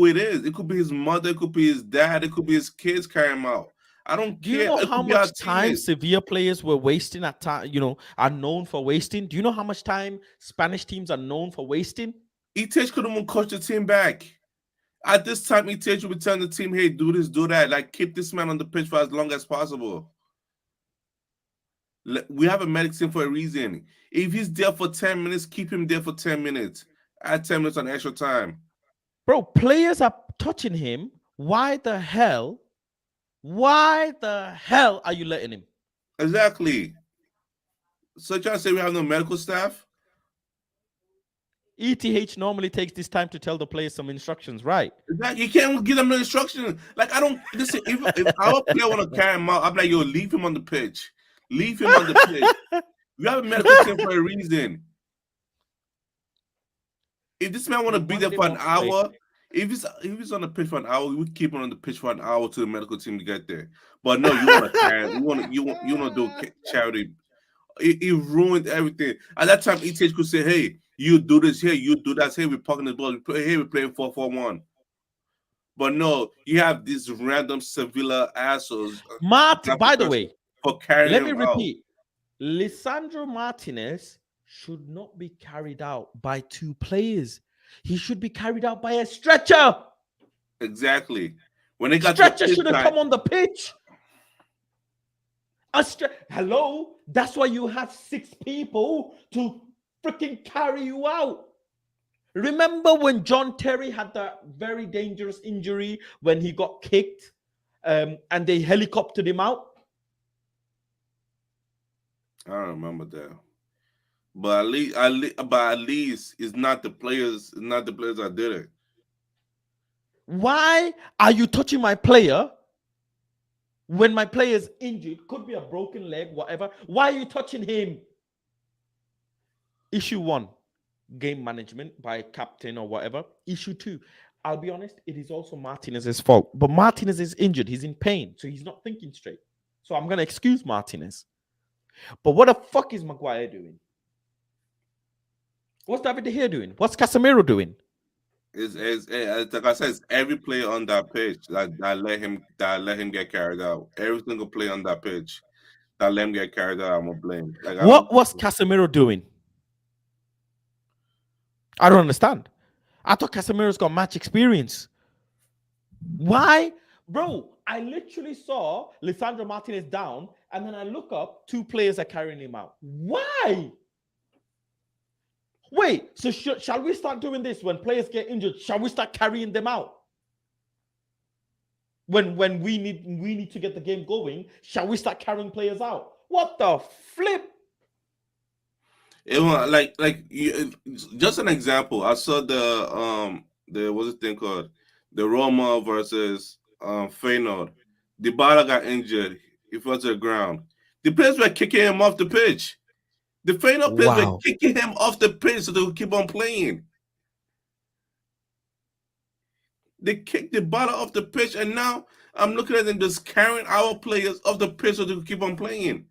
it is. It could be his mother. It could be his dad. It could be his kids carrying him out. I don't care. Do you know how much time Sevilla players were wasting at time? Are known for wasting. Do you know how much time Spanish teams are known for wasting? Itech could have coached the team back. At this time, Itech would be telling the team, "Hey, do this, do that. Like, keep this man on the pitch for as long as possible." We have a medic team for a reason. If he's there for 10 minutes, keep him there for 10 minutes. Add 10 minutes on extra time. Bro, players are touching him. Why the hell are you letting him? Exactly. So you're trying to say we have no medical staff? ETH normally takes this time to tell the players some instructions, right? Exactly. You can't give them no instructions. Like, I don't listen. If our player want to carry him out, I'm like, yo, leave him on the pitch. Leave him on the pitch. We have a medical team for a reason. If this man want to be there for an hour, if he's on the pitch for an hour, we keep him on the pitch for an hour to the medical team to get there. But no, you want to carry. You want to do charity. It ruined everything. At that time, ETH could say, "Hey, you do this here, you do that. Hey, we're parking the ball. Hey, we're playing 4-4-1." But no, you have these random Sevilla assholes. By the way, for carrying let me repeat: Lisandro Martinez should not be carried out by 2 players. He should be carried out by a stretcher. Exactly. When they got stretcher should have come on the pitch. Hello, that's why you have 6 people to freaking carry you out. Remember when John Terry had that very dangerous injury when he got kicked and they helicoptered him out? I don't remember that. But at least it's not the players that did it. Why are you touching my player when my player is injured? Could be a broken leg, whatever. Why are you touching him? Issue 1, game management by captain or whatever. Issue 2, I'll be honest, it is also Martinez's fault. But Martinez is injured. He's in pain, so he's not thinking straight. So I'm going to excuse Martinez. But what the fuck is Maguire doing? What's David De Gea doing? What's Casemiro doing? It's like I said, it's every player on that pitch that let him get carried out. Every single player on that pitch that let him get carried out, I'm gonna blame. What was Casemiro doing? I don't understand. I thought Casemiro's got match experience. Why? Bro, I literally saw Lisandro Martinez down, and then I look up, 2 players are carrying him out. Why? Wait, so shall we start doing this when players get injured? Shall we start carrying them out? When we need to get the game going, shall we start carrying players out? What the flip? It was just an example. I saw the what's the thing called, the Roma versus Feyenoord. Dybala got injured. He fell to the ground. The players were kicking him off the pitch. The Feyenoord players were kicking him off the pitch so they would keep on playing. They kicked Dybala off the pitch, and now I'm looking at them just carrying our players off the pitch so they could keep on playing.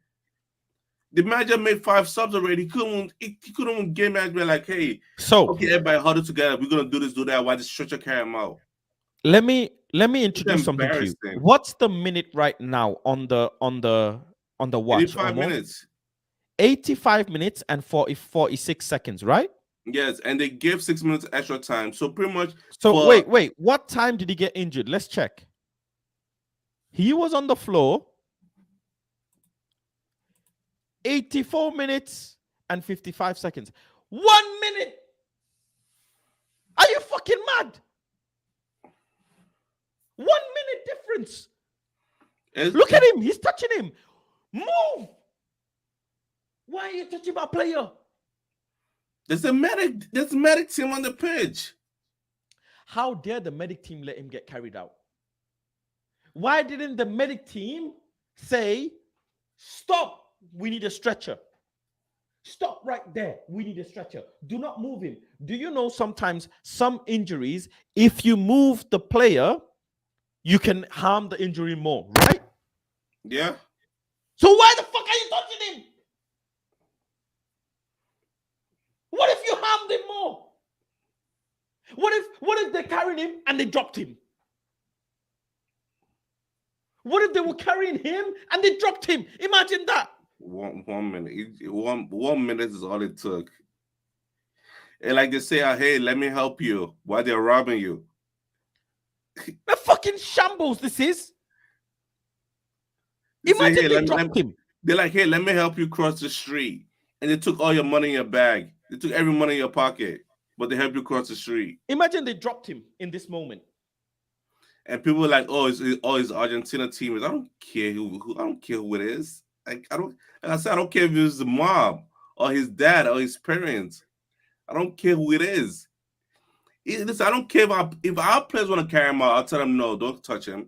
The manager made 5 subs already. He couldn't get management like, hey, okay, everybody huddle together. We're gonna do this, do that. Why just stretcher carry him out? Let me introduce something to you. What's the minute right now on the watch? 85 minutes. 85 minutes and 46 seconds, right? Yes, and they gave 6 minutes extra time. So pretty much. So wait. What time did he get injured? Let's check. He was on the floor. 84 minutes and 55 seconds. 1 minute. Are you fucking mad? 1 minute difference. Look at him. He's touching him. Move. Why are you touching my player? There's a medic team on the pitch. How dare the medic team let him get carried out? Why didn't the medic team say, stop, we need a stretcher? Stop right there, we need a stretcher. Do not move him. Do you know sometimes some injuries, if you move the player, you can harm the injury more, right? Yeah. So why the fuck are you touching him? What if you harmed him more? What if they're carrying him and they dropped him? What if they were carrying him and they dropped him? Imagine that. 1 minute. 1 minute is all it took. And like they say, hey, let me help you while they're robbing you. A fucking shambles this is. Imagine say, hey, they dropped him. They're like, hey, let me help you cross the street. And they took all your money in your bag. They took every money in your pocket, but they helped you cross the street. Imagine they dropped him in this moment. And people are like, it's Argentina team. I don't care who I don't care who it is. Like I don't care if it's the mom or his dad or his parents. I don't care who it is. I don't care if our players want to carry him out. I'll tell them no, don't touch him.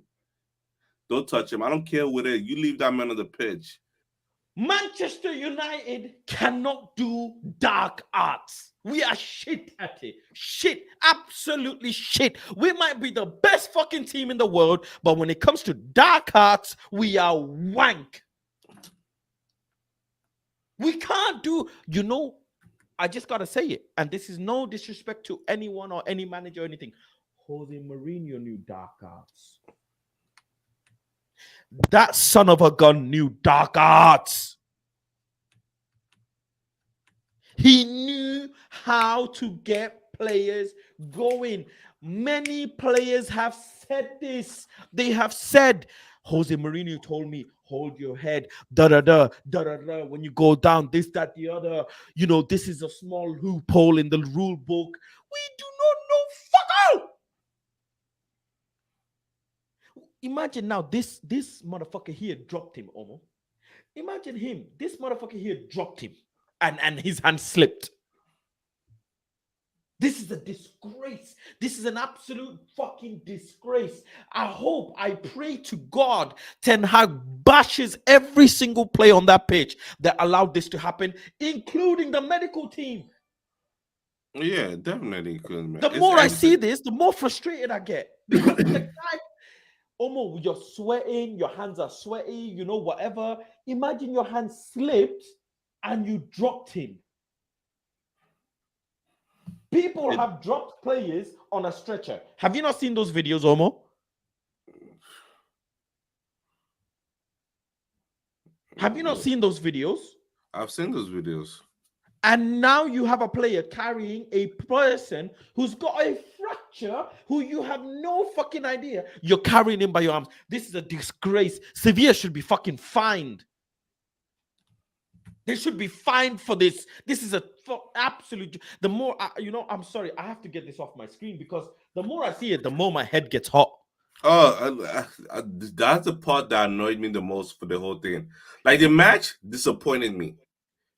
Don't touch him. I don't care who it is. You leave that man on the pitch. Manchester United cannot do dark arts. We are shit at it. Shit. Absolutely shit. We might be the best fucking team in the world, but when it comes to dark arts, we are wank. We can't do, I just got to say it. And this is no disrespect to anyone or any manager or anything. Jose Mourinho knew dark arts. That son of a gun knew dark arts. He knew how to get players going. Many players have said this. They have said, Jose Mourinho told me, hold your head, da-da-da, da-da-da, when you go down, this, that, the other. This is a small loophole in the rule book. We do not know fuck out. Imagine now this motherfucker here dropped him, Omo. Imagine him. This motherfucker here dropped him and his hand slipped. This is a disgrace. This is an absolute fucking disgrace. I pray to God Ten Hag bashes every single player on that pitch that allowed this to happen, including the medical team. Yeah, definitely. The more I see this, the more frustrated I get. Because the guy, Omo, you're sweating, your hands are sweaty, whatever. Imagine your hand slipped and you dropped him. People have dropped players on a stretcher. Have you not seen those videos, Omo? Have you not seen those videos? I've seen those videos. And now you have a player carrying a person who's got a fracture, who you have no fucking idea. You're carrying him by your arms. This is a disgrace. Sevilla should be fucking fined. They should be fined for this. This is a absolute. The more, I'm sorry, I have to get this off my screen because the more I see it, the more my head gets hot. Oh, that's the part that annoyed me the most for the whole thing. Like the match disappointed me.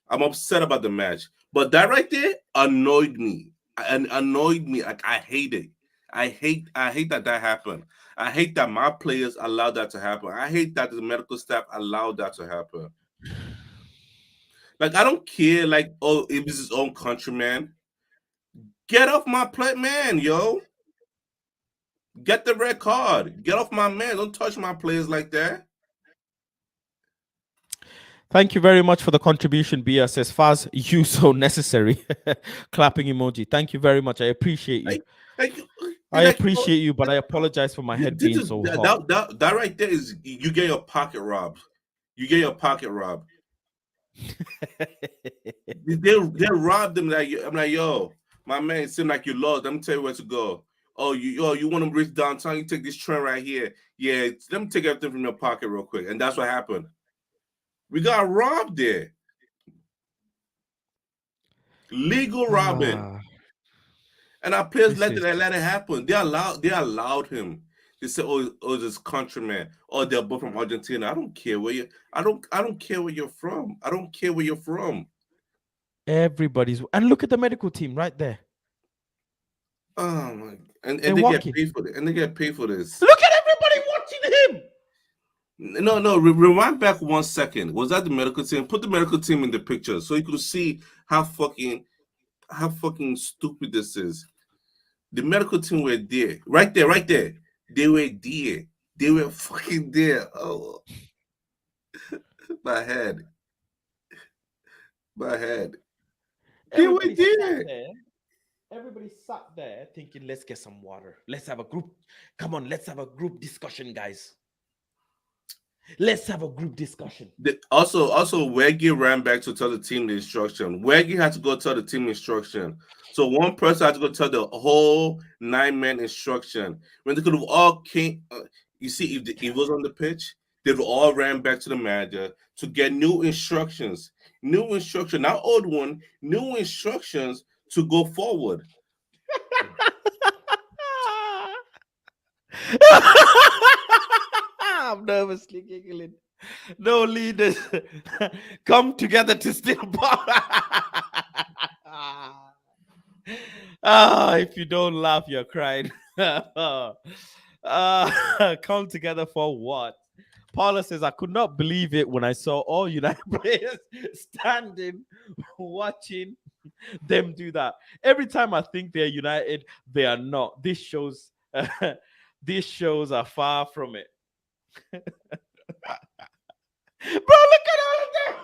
I'm upset about the match, but that right there annoyed me. And annoyed me. Like I hate it. I hate that happened. I hate that my players allowed that to happen. I hate that the medical staff allowed that to happen. Like I don't care. Like if it's his own countryman, get off my plate, man, yo. Get the red card. Get off my man. Don't touch my players like that. Thank you very much for the contribution, Bia. Says Faz, you so necessary. Clapping emoji. Thank you very much. I appreciate you. I appreciate you, but I apologize for my head being so hot. That right there is you get your pocket robbed. You get your pocket robbed. they robbed them. Like I'm like, yo, my man, it seemed like you lost. Let me tell you where to go. Oh, you want to reach downtown? You take this train right here. Yeah, let me take everything from your pocket real quick. And that's what happened. We got robbed there. Legal robbing. And our players let it happen. They allowed him. They said, "Oh, this countryman. Oh, they're both from Argentina. I don't care where you. I don't care where you're from. I don't care where you're from." Everybody's and look at the medical team right there. Oh my! And they get paid for it. And they get paid for this. Look at everybody watching him. No. Rewind back 1 second. Was that the medical team? Put the medical team in the picture so you could see how fucking stupid this is. The medical team were there. Right there. They were there. They were fucking there. Oh, my head. They were there. Everybody sat there thinking, let's get some water. Let's have a group. Come on, let's have a group discussion, guys. Let's have a group discussion. Also, Weggy ran back to tell the team the instruction. Weggy had to go tell the team instruction. So one person had to go tell the whole 9-man instruction. When they could have all came, you see, if it was on the pitch, they'd all ran back to the manager to get new instructions. New instruction, not old one. New instructions to go forward. I'm nervously giggling. No leaders come together to steal power. If you don't laugh, you're crying. Come together for what? Paula says, I could not believe it when I saw all United players standing, watching them do that. Every time I think they're united, they are not. This shows are far from it. Bro, look at all of them.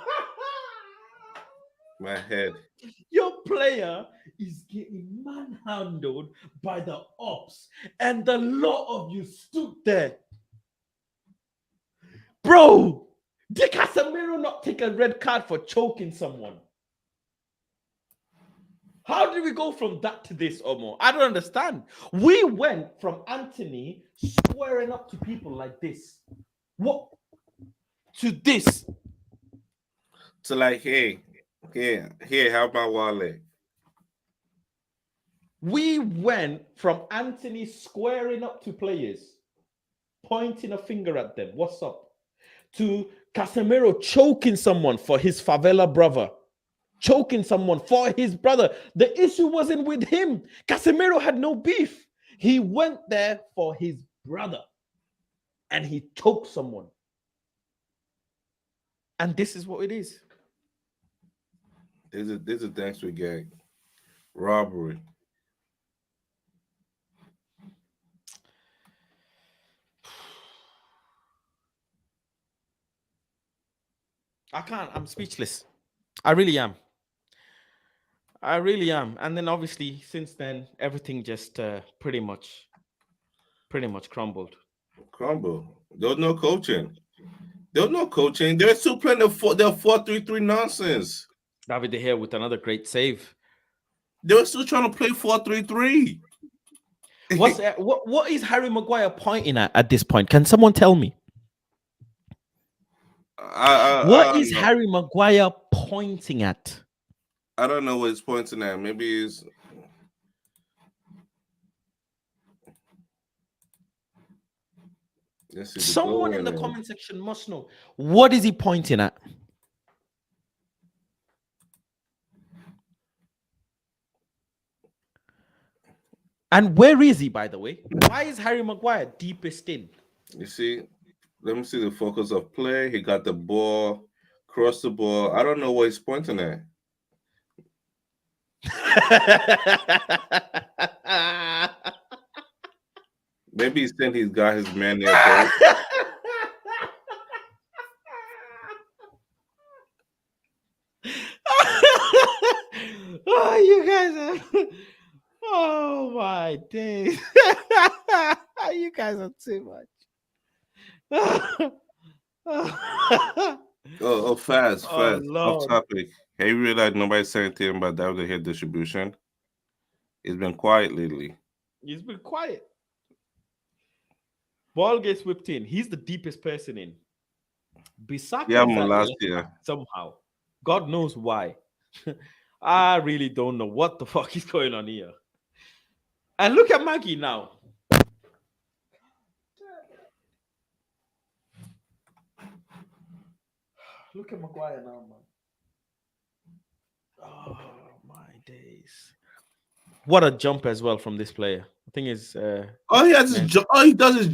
My head. Your player is getting manhandled by the ops, and the lot of you stood there. Bro, did Casemiro not take a red card for choking someone? How did we go from that to this, Omo? I don't understand. We went from Anthony squaring up to people like this. What? To this. To like, hey, have my wallet. We went from Anthony squaring up to players, pointing a finger at them. What's up? To Casemiro choking someone for his favela brother. Choking someone for his brother. The issue wasn't with him. Casemiro had no beef. He went there for his brother and he choked someone. And this is what it is. There's a thanks we get. Robbery. I can't. I'm speechless. I really am. And then obviously since then everything just pretty much crumbled. There was no coaching. They were still playing their 4-3-3 nonsense. David De Gea with another great save. They were still trying to play 4-3-3. What is Harry Maguire pointing at this point? Can someone tell me? What is Harry Maguire pointing at? I don't know what he's pointing at. Maybe he's. Someone in the comment section must know. What is he pointing at? And where is he, by the way? Why is Harry Maguire deepest in? You see, let me see the focus of play. He got the ball, crossed the ball. I don't know what he's pointing at. Maybe he's saying he's got his man there. Oh, you guys are... Oh, my days. You guys are too much. Fast. Lord. Off topic. Have you realized nobody's saying anything about David De Gea distribution? It's been quiet lately. He's been quiet. Ball gets whipped in. He's the deepest person in. Bissaka last year. Somehow. God knows why. I really don't know what the fuck is going on here. And look at Maggie now. Look at Maguire now, man. Oh, my days. What a jump as well from this player. The thing is... all he does is jump. All he does is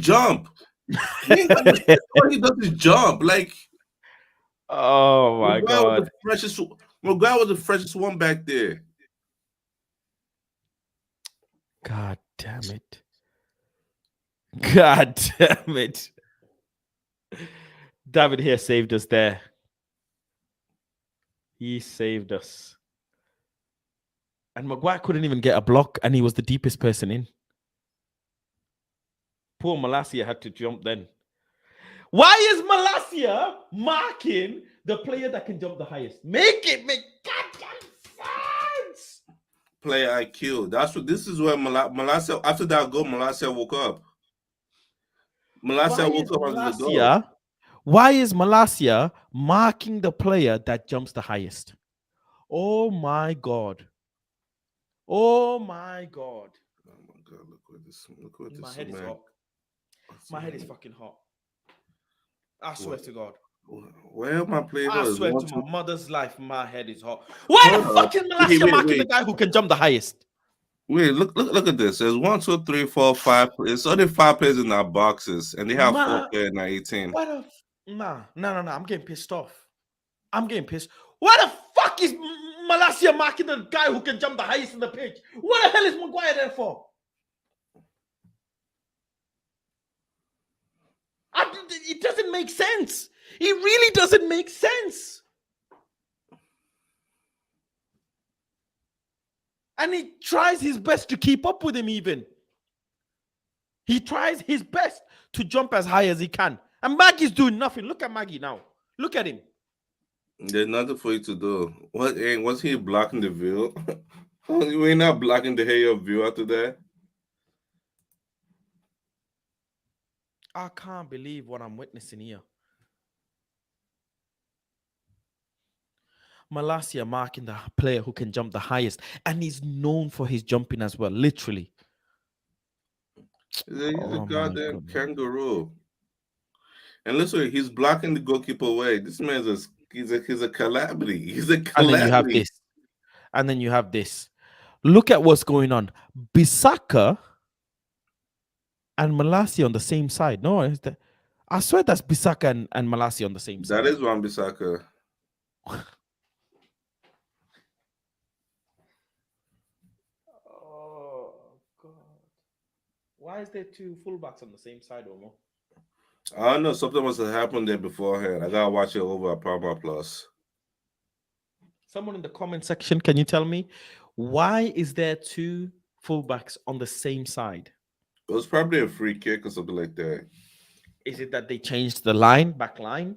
jump. Like... Oh, my God. Maguire was the freshest one back there. God damn it. God damn it. David here saved us there. He saved us. And Maguire couldn't even get a block, and he was the deepest person in. Poor Malacia had to jump then. Why is Malacia marking the player that can jump the highest? Make goddamn sense. Player IQ. This is where Malacia, after that goal, Malacia woke up. Malacia woke up after the goal. Why is Malacia marking the player that jumps the highest? Oh my God. Oh my God. Oh my God, look at this. My head is hot. My head is fucking hot. I swear to God. Where my players? I swear to my mother's life, my head is hot. Why the fuck is Malacia marking the guy who can jump the highest? Wait, look at this. There's 1, 2, 3, 4, 5. It's only 5 players in our boxes, and they have 4 players in our 18. No. I'm getting pissed off. I'm getting pissed. Why the fuck is Malacia marking the guy who can jump the highest in the pitch? What the hell is Maguire there for? It doesn't make sense. It really doesn't make sense. And he tries his best to keep up with him even. He tries his best to jump as high as he can. And Maggie's doing nothing. Look at Maggie now. Look at him. There's nothing for you to do. Was he blocking the view? We're not blocking the hair of view after that. I can't believe what I'm witnessing here. Malacia marking the player who can jump the highest. And he's known for his jumping as well, literally. He's a goddamn kangaroo. And listen, he's blocking the goalkeeper away. This man's he's a calamity. He's a calamity. And then you have this. And then you have this. Look at what's going on. Bissaka and Malacia on the same side. No, I swear that's Bissaka and Malacia on the same side. That is one Bissaka. Oh, God. Why is there 2 fullbacks on the same side, Omo? I don't know. Something must have happened there beforehand. I gotta watch it over at Paramount Plus. Someone in the comment section, can you tell me why is there 2 fullbacks on the same side? It was probably a free kick or something like that. Is it that they changed the line, back line?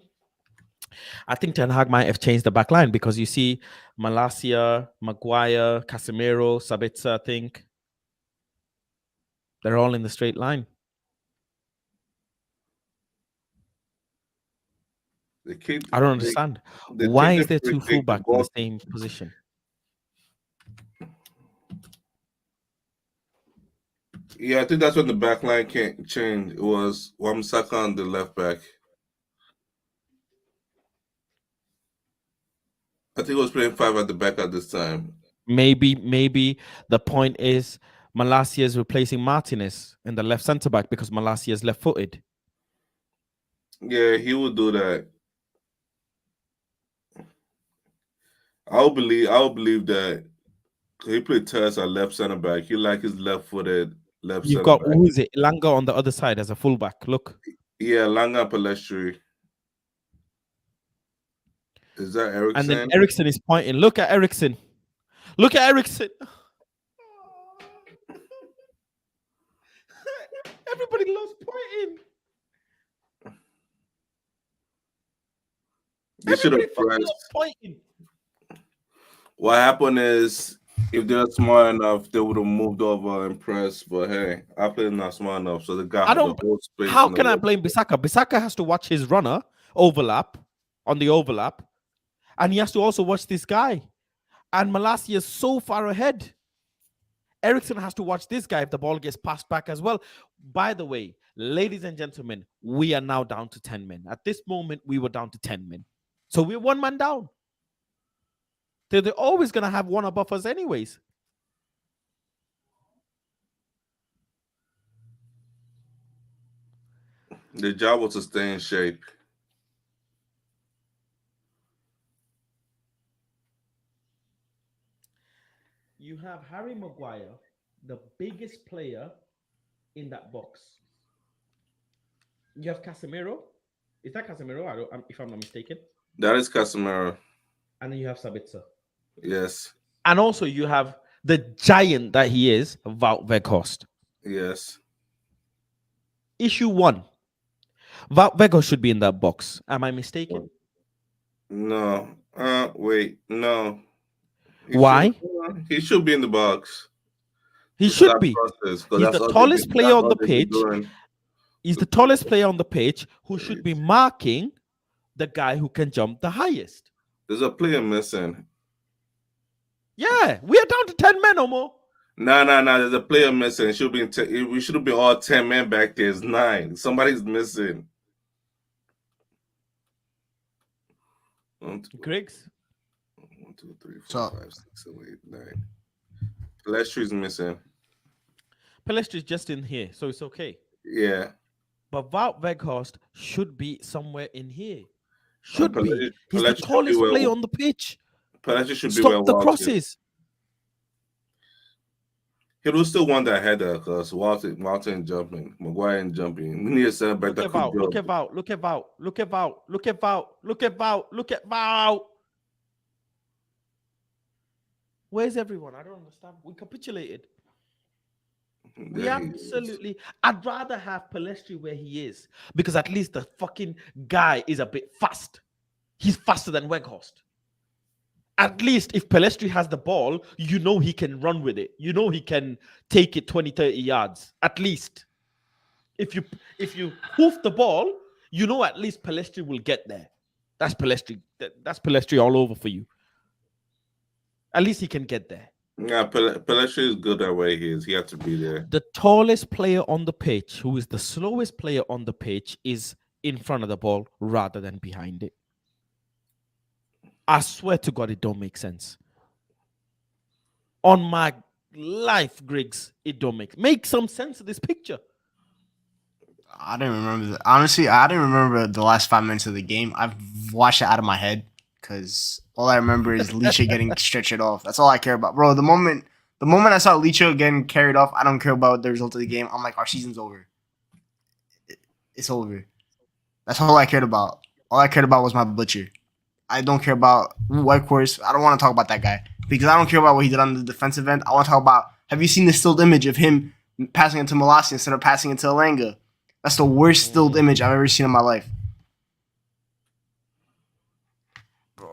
I think Ten Hag might have changed the back line because you see Malacia, Maguire, Casemiro, Sabitzer, I think. They're all in the straight line. I don't understand. Why is there two fullbacks in the same position? Yeah, I think that's when the back line can't change. It was Wan-Bissaka on the left back. I think it was playing 5 at the back at this time. Maybe the point is Malacia is replacing Martinez in the left centre back because Malacia is left-footed. Yeah, he would do that. I'll believe that he played Tess at left center back. He like his left-footed left You've center got back. who is it? Langa on the other side as a fullback. Look. Yeah, Langa Palestri. Is that Eriksen? And then Eriksen is pointing. Look at Eriksen. Look at Eriksen. Everybody loves pointing. They should have pressed. What happened is, if they're smart enough, they would have moved over and pressed. But hey, I played not smart enough, so they got the whole space. How can I blame Bissaka? Bissaka has to watch his runner overlap on the overlap, and he has to also watch this guy. And Malacia is so far ahead. Eriksen has to watch this guy if the ball gets passed back as well. By the way, ladies and gentlemen, we are now down to 10 men. At this moment, we were down to 10 men. So we're 1 man down. They're always going to have one above us anyways. The job was to stay in shape. You have Harry Maguire, the biggest player in that box. You have Casemiro. Is that Casemiro? If I'm not mistaken. That is Casemiro. And then you have Sabitzer. Yes. And also you have the giant that he is, Wout Weghorst. Yes. Issue 1. Wout Weghorst should be in that box. Am I mistaken? No. Wait. No. Why? He should be in the box. He should be. He's the tallest player on the pitch. He's the tallest player on the pitch who should be marking the guy who can jump the highest. There's a player missing. Yeah, we are down to 10 men or more. No. There's a player missing. It should be we should have been all 10 men back there. It's 9. Somebody's missing. Griggs. 1, 2, 3, 4, 5, 6, 7, 8, 9. Palestri's missing. Palestri's just in here, so it's okay. Yeah. But Wout Weghorst should be somewhere in here. Should be. He's the tallest player on the pitch. Palestri should be Stop the crosses. He would still want that header because Walton ain't jumping. Maguire ain't jumping. We need a center back that could jump. Look at Wout. Look at Wout. Look at Wout. Look at Wout. Look at Wout. Look at Wout. Where's everyone? I don't understand. We capitulated. We absolutely. I'd rather have Palestri where he is because at least the fucking guy is a bit fast. He's faster than Weghorst. At least if Palestri has the ball, you know he can run with it. You know he can take it 20, 30 yards. At least. If you hoof the ball, you know at least Palestri will get there. That's Palestri. That's Palestri all over for you. At least he can get there. Yeah, Palestri is good that way he is. He has to be there. The tallest player on the pitch, who is the slowest player on the pitch, is in front of the ball rather than behind it. I swear to God, it don't make sense. On my life, Griggs, it don't make some sense of this picture. I didn't remember. Honestly, I didn't remember the last 5 minutes of the game. I've watched it out of my head because all I remember is Licha getting stretched off. That's all I care about, bro. The moment I saw Licha getting carried off, I don't care about the result of the game. I'm like, our season's over. It's over. That's all I cared about. All I cared about was my butcher. I don't care about Whitehorse. I don't want to talk about that guy because I don't care about what he did on the defensive end. I want to talk about, have you seen the stilled image of him passing into Malacia instead of passing into Elanga? That's the worst stilled image I've ever seen in my life.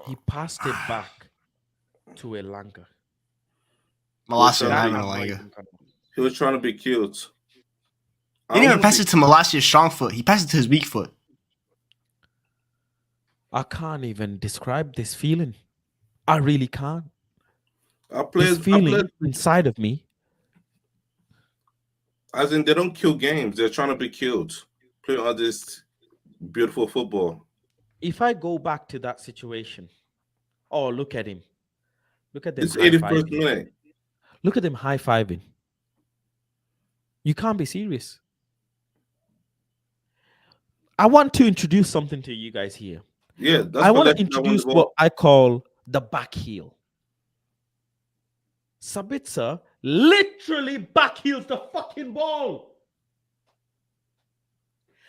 He passed it back to Elanga. Malacia That having a annoyed Langa. him, kind of. He was trying to be cute. He didn't even pass it to Malacia's strong foot. He passed it to his weak foot. I can't even describe this feeling. I really can't. This feeling inside of me. As in, they don't kill games. They're trying to be cute. Play all this beautiful football. If I go back to that situation, oh, look at him. Look at them. It's 81st minute. Look at them high-fiving. You can't be serious. I want to introduce something to you guys here. Yeah, I want to introduce what I call the back heel. Sabitzer literally back heels the fucking ball.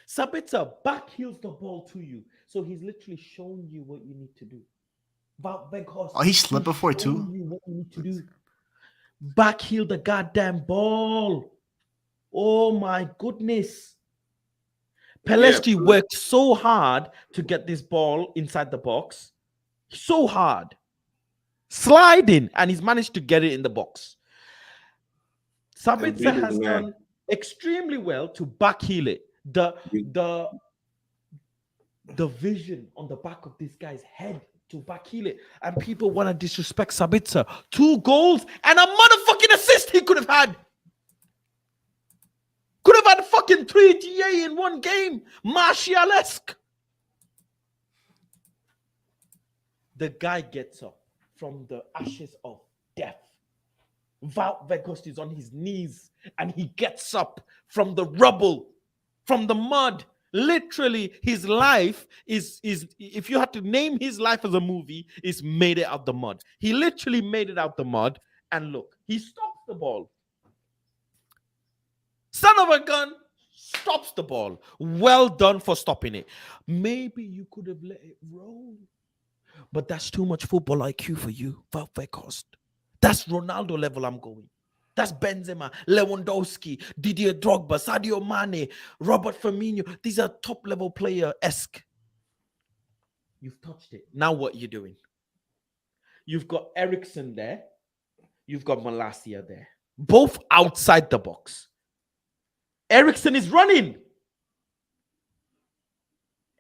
Sabitzer back heels the ball to you. So he's literally showing you what you need to do. Oh, he slipped before too? You what you need to do. Back heel the goddamn ball. Oh my goodness. Pelestri worked so hard to get this ball inside the box. So hard. Sliding, and he's managed to get it in the box. Sabitzer has done extremely well to back heel it. The vision on the back of this guy's head to back heel it. And people want to disrespect Sabitzer. 2 goals and a motherfucking assist he could have had. Could have had fucking 3 GA in one game. Martial-esque. The guy gets up from the ashes of death. Wout Weghorst is on his knees and he gets up from the rubble, from the mud. Literally, his life is if you had to name his life as a movie, is made it out the mud. He literally made it out the mud, and look, he stops the ball. Son of a gun stops the ball. Well done for stopping it. Maybe you could have let it roll. But that's too much football IQ for you, Wout Weghorst. That's Ronaldo level I'm going. That's Benzema, Lewandowski, Didier Drogba, Sadio Mane, Robert Firmino. These are top-level player-esque. You've touched it. Now what are you doing? You've got Eriksen there. You've got Malacia there. Both outside the box. Eriksen is running.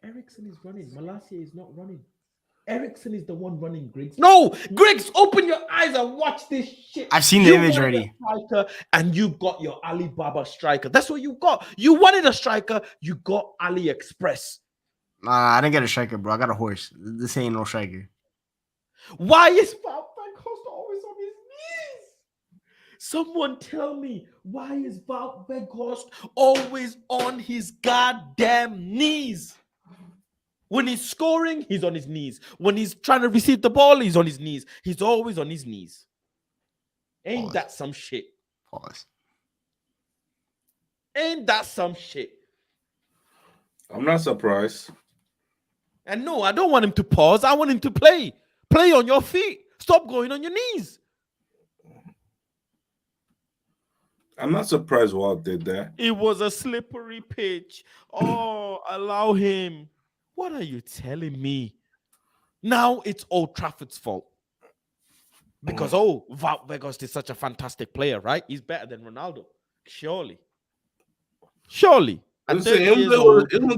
Eriksen is running. Malacia is not running. Eriksen is the one running, Griggs. No, Griggs, open your eyes and watch this shit. I've seen the image already. And you got your Alibaba striker. That's what you got. You wanted a striker. You got AliExpress. Nah, I didn't get a striker, bro. I got a horse. This ain't no striker. Why is Wout Weghorst always on his knees? Someone tell me, why is Wout Weghorst always on his goddamn knees? When he's scoring, he's on his knees. When he's trying to receive the ball, he's on his knees. He's always on his knees. Ain't that some shit? Pause. Ain't that some shit? I'm not surprised. And no, I don't want him to pause. I want him to play. Play on your feet. Stop going on your knees. I'm not surprised Walt did that. It was a slippery pitch. Oh, allow him. What are you telling me? Now it's Old Trafford's fault. Because, Wout Weghorst is such a fantastic player, right? He's better than Ronaldo. Surely. And even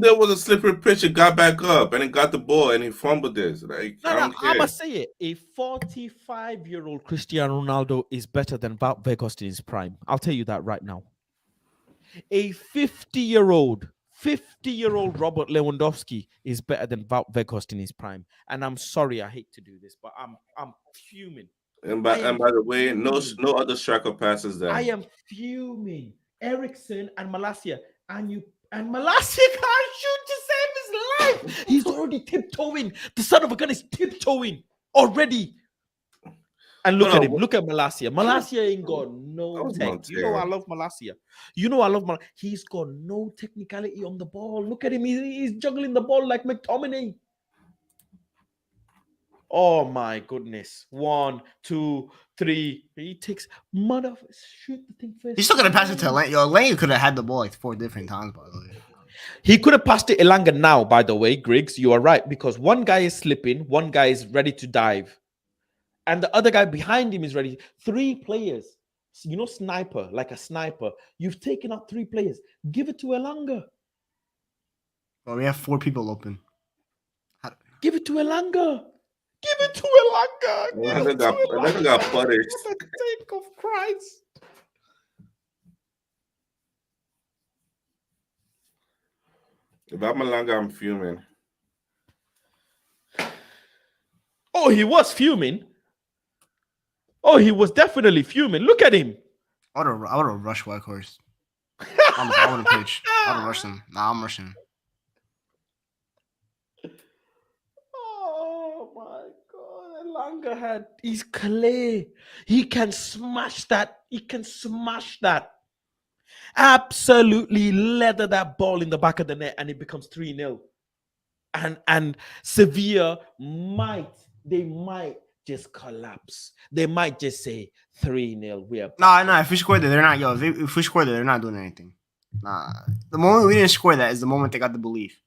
there was a slippery pitch, it got back up and it got the ball and he fumbled this. Like, I'm going to say it. A 45-year-old Cristiano Ronaldo is better than Wout Weghorst in his prime. I'll tell you that right now. A 50-year-old Robert Lewandowski is better than Wout Weghorst in his prime. And I'm sorry, I hate to do this, but I'm fuming. And by the way, no other striker passes that. I am fuming. Eriksen and Malacia. And Malacia can't shoot to save his life. He's already tiptoeing. The son of a gun is tiptoeing already. And look at him. Look at Malacia. Malacia ain't got no tech. You know I love Malacia. He's got no technicality on the ball. Look at him. He's juggling the ball like McTominay. Oh my goodness. 1, 2, 3. He takes shoot the thing first. He's still gonna pass it to Lane. Lane could have had the ball like 4 different times, by the way. He could have passed it Elanga now, by the way, Griggs. You are right, because one guy is slipping, one guy is ready to dive, and the other guy behind him is ready. 3 players. You know, sniper, like a sniper. You've taken out 3 players. Give it to Elanga. Well, we have 4 people open. Give it to Elanga. Give it to Elanga. Give it to Elanga got punished. For the sake of Christ. If I'm Elanga, I'm fuming. Oh, he was fuming. Oh, he was definitely fuming. Look at him. I would have rushed White Horse. I wouldn't pitch. I would have rushed him. Nah, I'm rushing him. Oh my God. Elanga he's clear. He can smash that. He can smash that. Absolutely leather that ball in the back of the net and it becomes 3-0. And Sevilla might just collapse. They might just say 3-0. We are No. If we score there, they're not. If we score there, they're not doing anything. Nah. The moment we didn't score that is the moment they got the belief.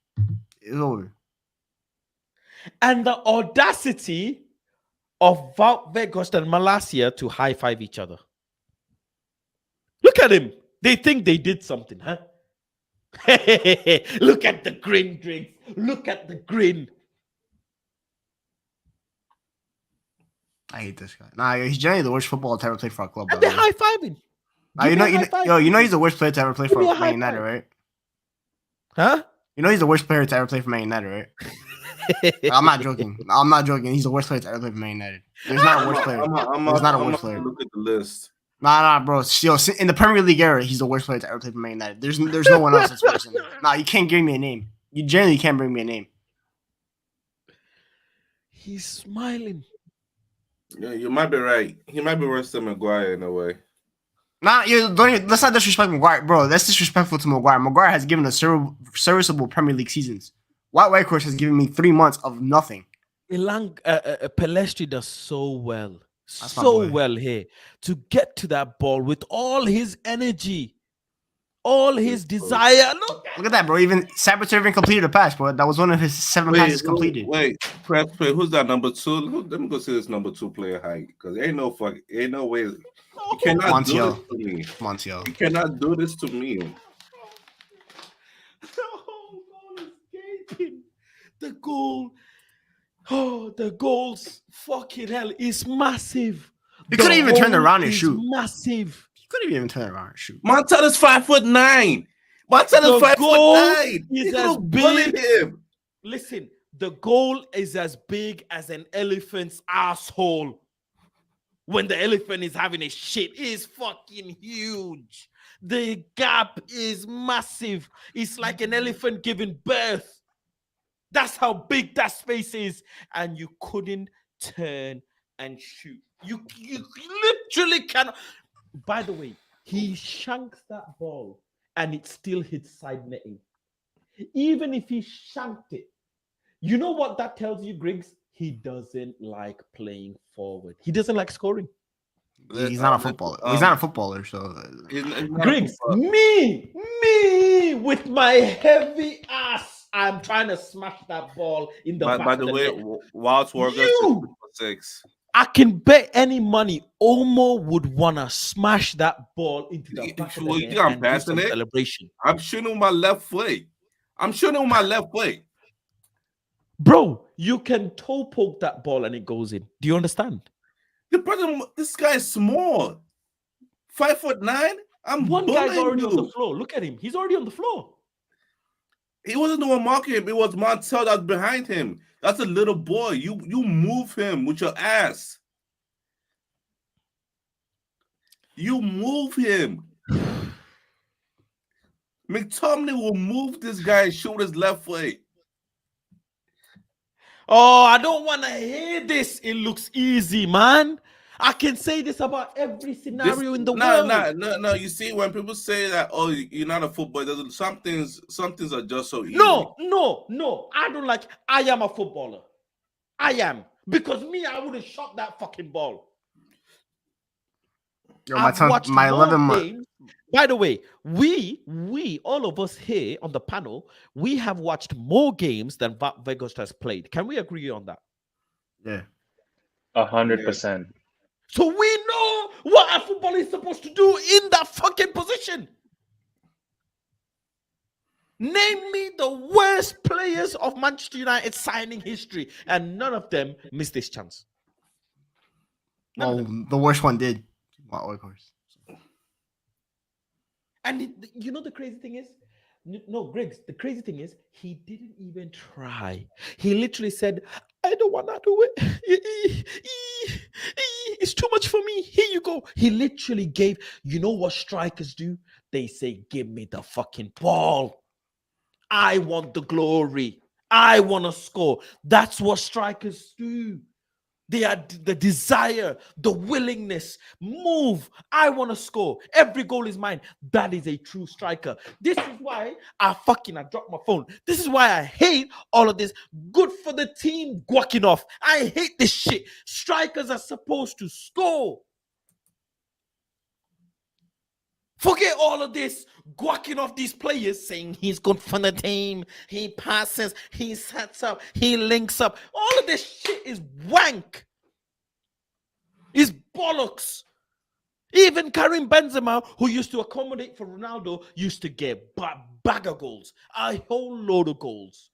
It's over. And the audacity of Wout Weghorst and Malacia to high five each other. Look at him. They think they did something, huh? Look at the grin, Griggs. Look at the grin. I hate this guy. Nah, he's generally the worst footballer to ever play for a club. And they're high fiving. You know he's the worst player to ever play for Man United, right? Huh? You know he's the worst player to ever play for Man United, right? I'm not joking. He's the worst player to ever play for Man United. There's not a worse player. There's not a worse player. Look at the list. Nah, bro. Yo, in the Premier League era, he's the worst player to ever play for Man United. There's no one else that's worse than him. Nah, you can't give me a name. You generally can't bring me a name. He's smiling. Yeah, you might be right. He might be worse than Maguire in a way. Nah, let's not disrespect Maguire, bro. That's disrespectful to Maguire. Maguire has given us serviceable Premier League seasons. White Horse has given me 3 months of nothing. Pelestri does so well. So well here to get to that ball with all his energy, all his desire. Look at that, bro. Even Saboteur even completed a pass, bro. That was one of his 7 passes completed. Press play. Who's that number 2? Let me go see this number 2 player height, because ain't no way. You cannot do this to me. Montiel. You cannot do this to me. The goal. Oh, the goals. Fucking hell. It's massive. He couldn't even turn around and shoot. Massive. He couldn't even turn around and shoot. Montella's 5'9". Montella's 5'9". Is as big. Listen, the goal is as big as an elephant's asshole. When the elephant is having a shit, it is fucking huge. The gap is massive. It's like an elephant giving birth. That's how big that space is. And you couldn't turn and shoot. You literally cannot. By the way, he shanks that ball and it still hits side netting. Even if he shanked it, you know what that tells you, Griggs? He doesn't like playing forward. He doesn't like scoring. He's not a footballer. He's not a footballer, so Griggs, me with my heavy ass, I'm trying to smash that ball in the back. By the way, Wild's Wargers 6. I can bet any money Omo would want to smash that ball into the back of the net and do some celebration. I'm shooting with my left foot. Bro, you can toe poke that ball and it goes in. Do you understand? The problem, this guy is small. 5'9". One guy's already on the floor. Look at him. He's already on the floor. He wasn't the one marking him. It was Montel that's behind him. That's a little boy. You move him with your ass. You move him. McTominay will move this guy and shoot his left foot. Oh, I don't want to hear this. It looks easy, man. I can say this about every scenario in the world. No. You see, when people say that, oh, you're not a footballer, some things are just so easy. No. I don't like. I am a footballer. I am. Because me, I would have shot that fucking ball. Yo, my By the way, we all of us here on the panel, we have watched more games than Vegas has played. Can we agree on that? Yeah. 100%. So we know what a footballer is supposed to do in that fucking position. Name me the worst players of Manchester United signing history, and none of them missed this chance. None of Well, them. the worst one did. Well, of course. And you know the crazy thing is, no, Griggs, the crazy thing is he didn't even try. He literally said, I don't want to do it. It's too much for me. Here you go. He literally gave, you know what strikers do? They say, give me the fucking ball. I want the glory. I want to score. That's what strikers do. They are the desire, the willingness. Move. I want to score. Every goal is mine. That is a true striker. This is why I dropped my phone. This is why I hate all of this. Good for the team guacking off. I hate this shit. Strikers are supposed to score. Forget all of this guacking off these players saying he's good for the team. He passes, he sets up, he links up. All of this shit is wank. It's bollocks. Even Karim Benzema, who used to accommodate for Ronaldo, used to get bag of goals, a whole load of goals.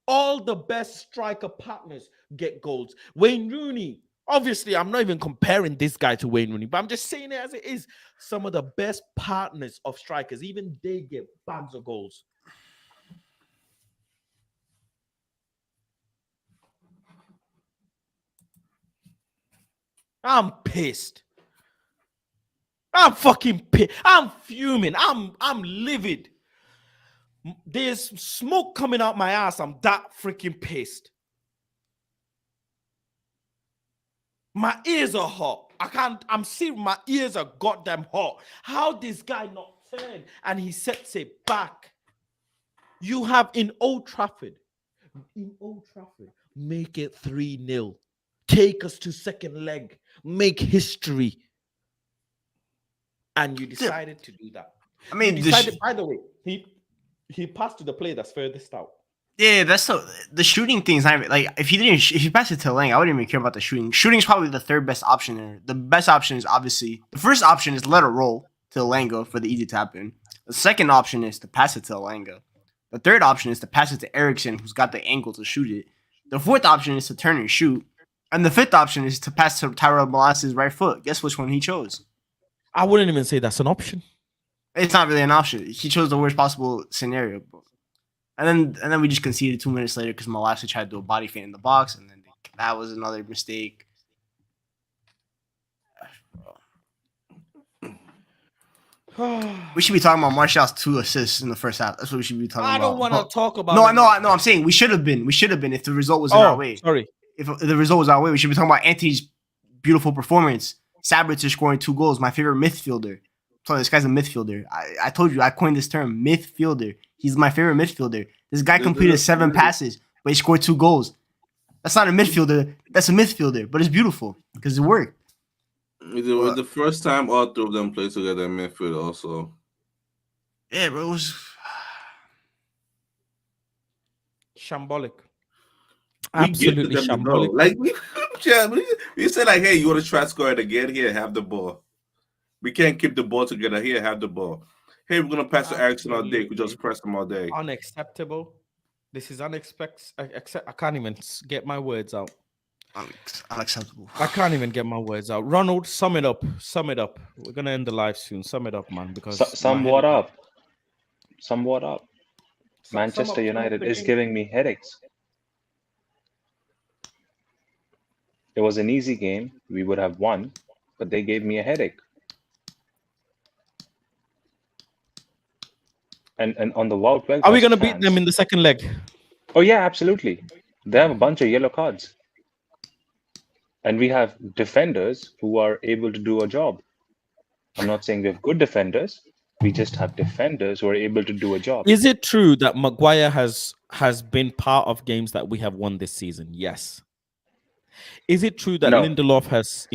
All the best striker partners get goals. Wayne Rooney, obviously, I'm not even comparing this guy to Wayne Rooney, but I'm just saying it as it is. Some of the best partners of strikers, even they get bags of goals. I'm pissed. I'm fucking pissed. I'm fuming. I'm livid. There's smoke coming out my ass. I'm that freaking pissed. My ears are hot. I'm seeing my ears are goddamn hot. How this guy not turn and he sets it back? You have in Old Trafford, make it 3-0. Take us to second leg. Make history. And you decided to do that. I mean, by the way, he passed to the player that's furthest out. Yeah, that's the shooting thing is not even, like if he passed it to Lang, I wouldn't even care about the shooting. Shooting is probably the third best option there. The best option is obviously the first option is let it roll to Elanga for the easy tap in. The second option is to pass it to Elanga. The third option is to pass it to Eriksson, who's got the angle to shoot it. The fourth option is to turn and shoot. And the fifth option is to pass to Tyrell Molasses' right foot. Guess which one he chose? I wouldn't even say that's an option. It's not really an option. He chose the worst possible scenario. And then we just conceded 2 minutes later because Molasses tried to do a body feint in the box, and then that was another mistake. We should be talking about Martial's 2 assists in the first half. That's what we should be talking about. I don't want to talk about No, I'm saying we should have been. We should have been if the result was in our way. Sorry. If the result was our way, we should be talking about Anthony's beautiful performance. Sabitzer scoring 2 goals. My favorite midfielder. So this guy's a midfielder. I told you, I coined this term, midfielder. He's my favorite midfielder. This guy completed 7 passes, but he scored 2 goals. That's not a midfielder. That's a midfielder, but it's beautiful because it worked. It was the first time all 3 of them played together in midfield also. Yeah, bro, it was shambolic. We Absolutely get to them to shambolic. know. Like we said, like, hey, you want to try scoring again? Here, have the ball. We can't keep the ball together. Here, have the ball. Hey, we're gonna pass to Eriksson all day. We just press him all day. Unacceptable. This is unexpected. I can't even get my words out. unacceptable. I can't even get my words out. Ronald, sum it up. Sum it up. We're gonna end the live soon. Sum it up, man. Because Somewhat up. Manchester United is giving me headaches. It was an easy game. We would have won, but they gave me a headache. And on the Wild West, are we gonna beat them in the second leg? Oh yeah, absolutely. They have a bunch of yellow cards. And we have defenders who are able to do a job. I'm not saying we have good defenders. We just have defenders who are able to do a job. Is it true that Maguire has been part of games that we have won this season? Yes. Is it true that No. Lindelof has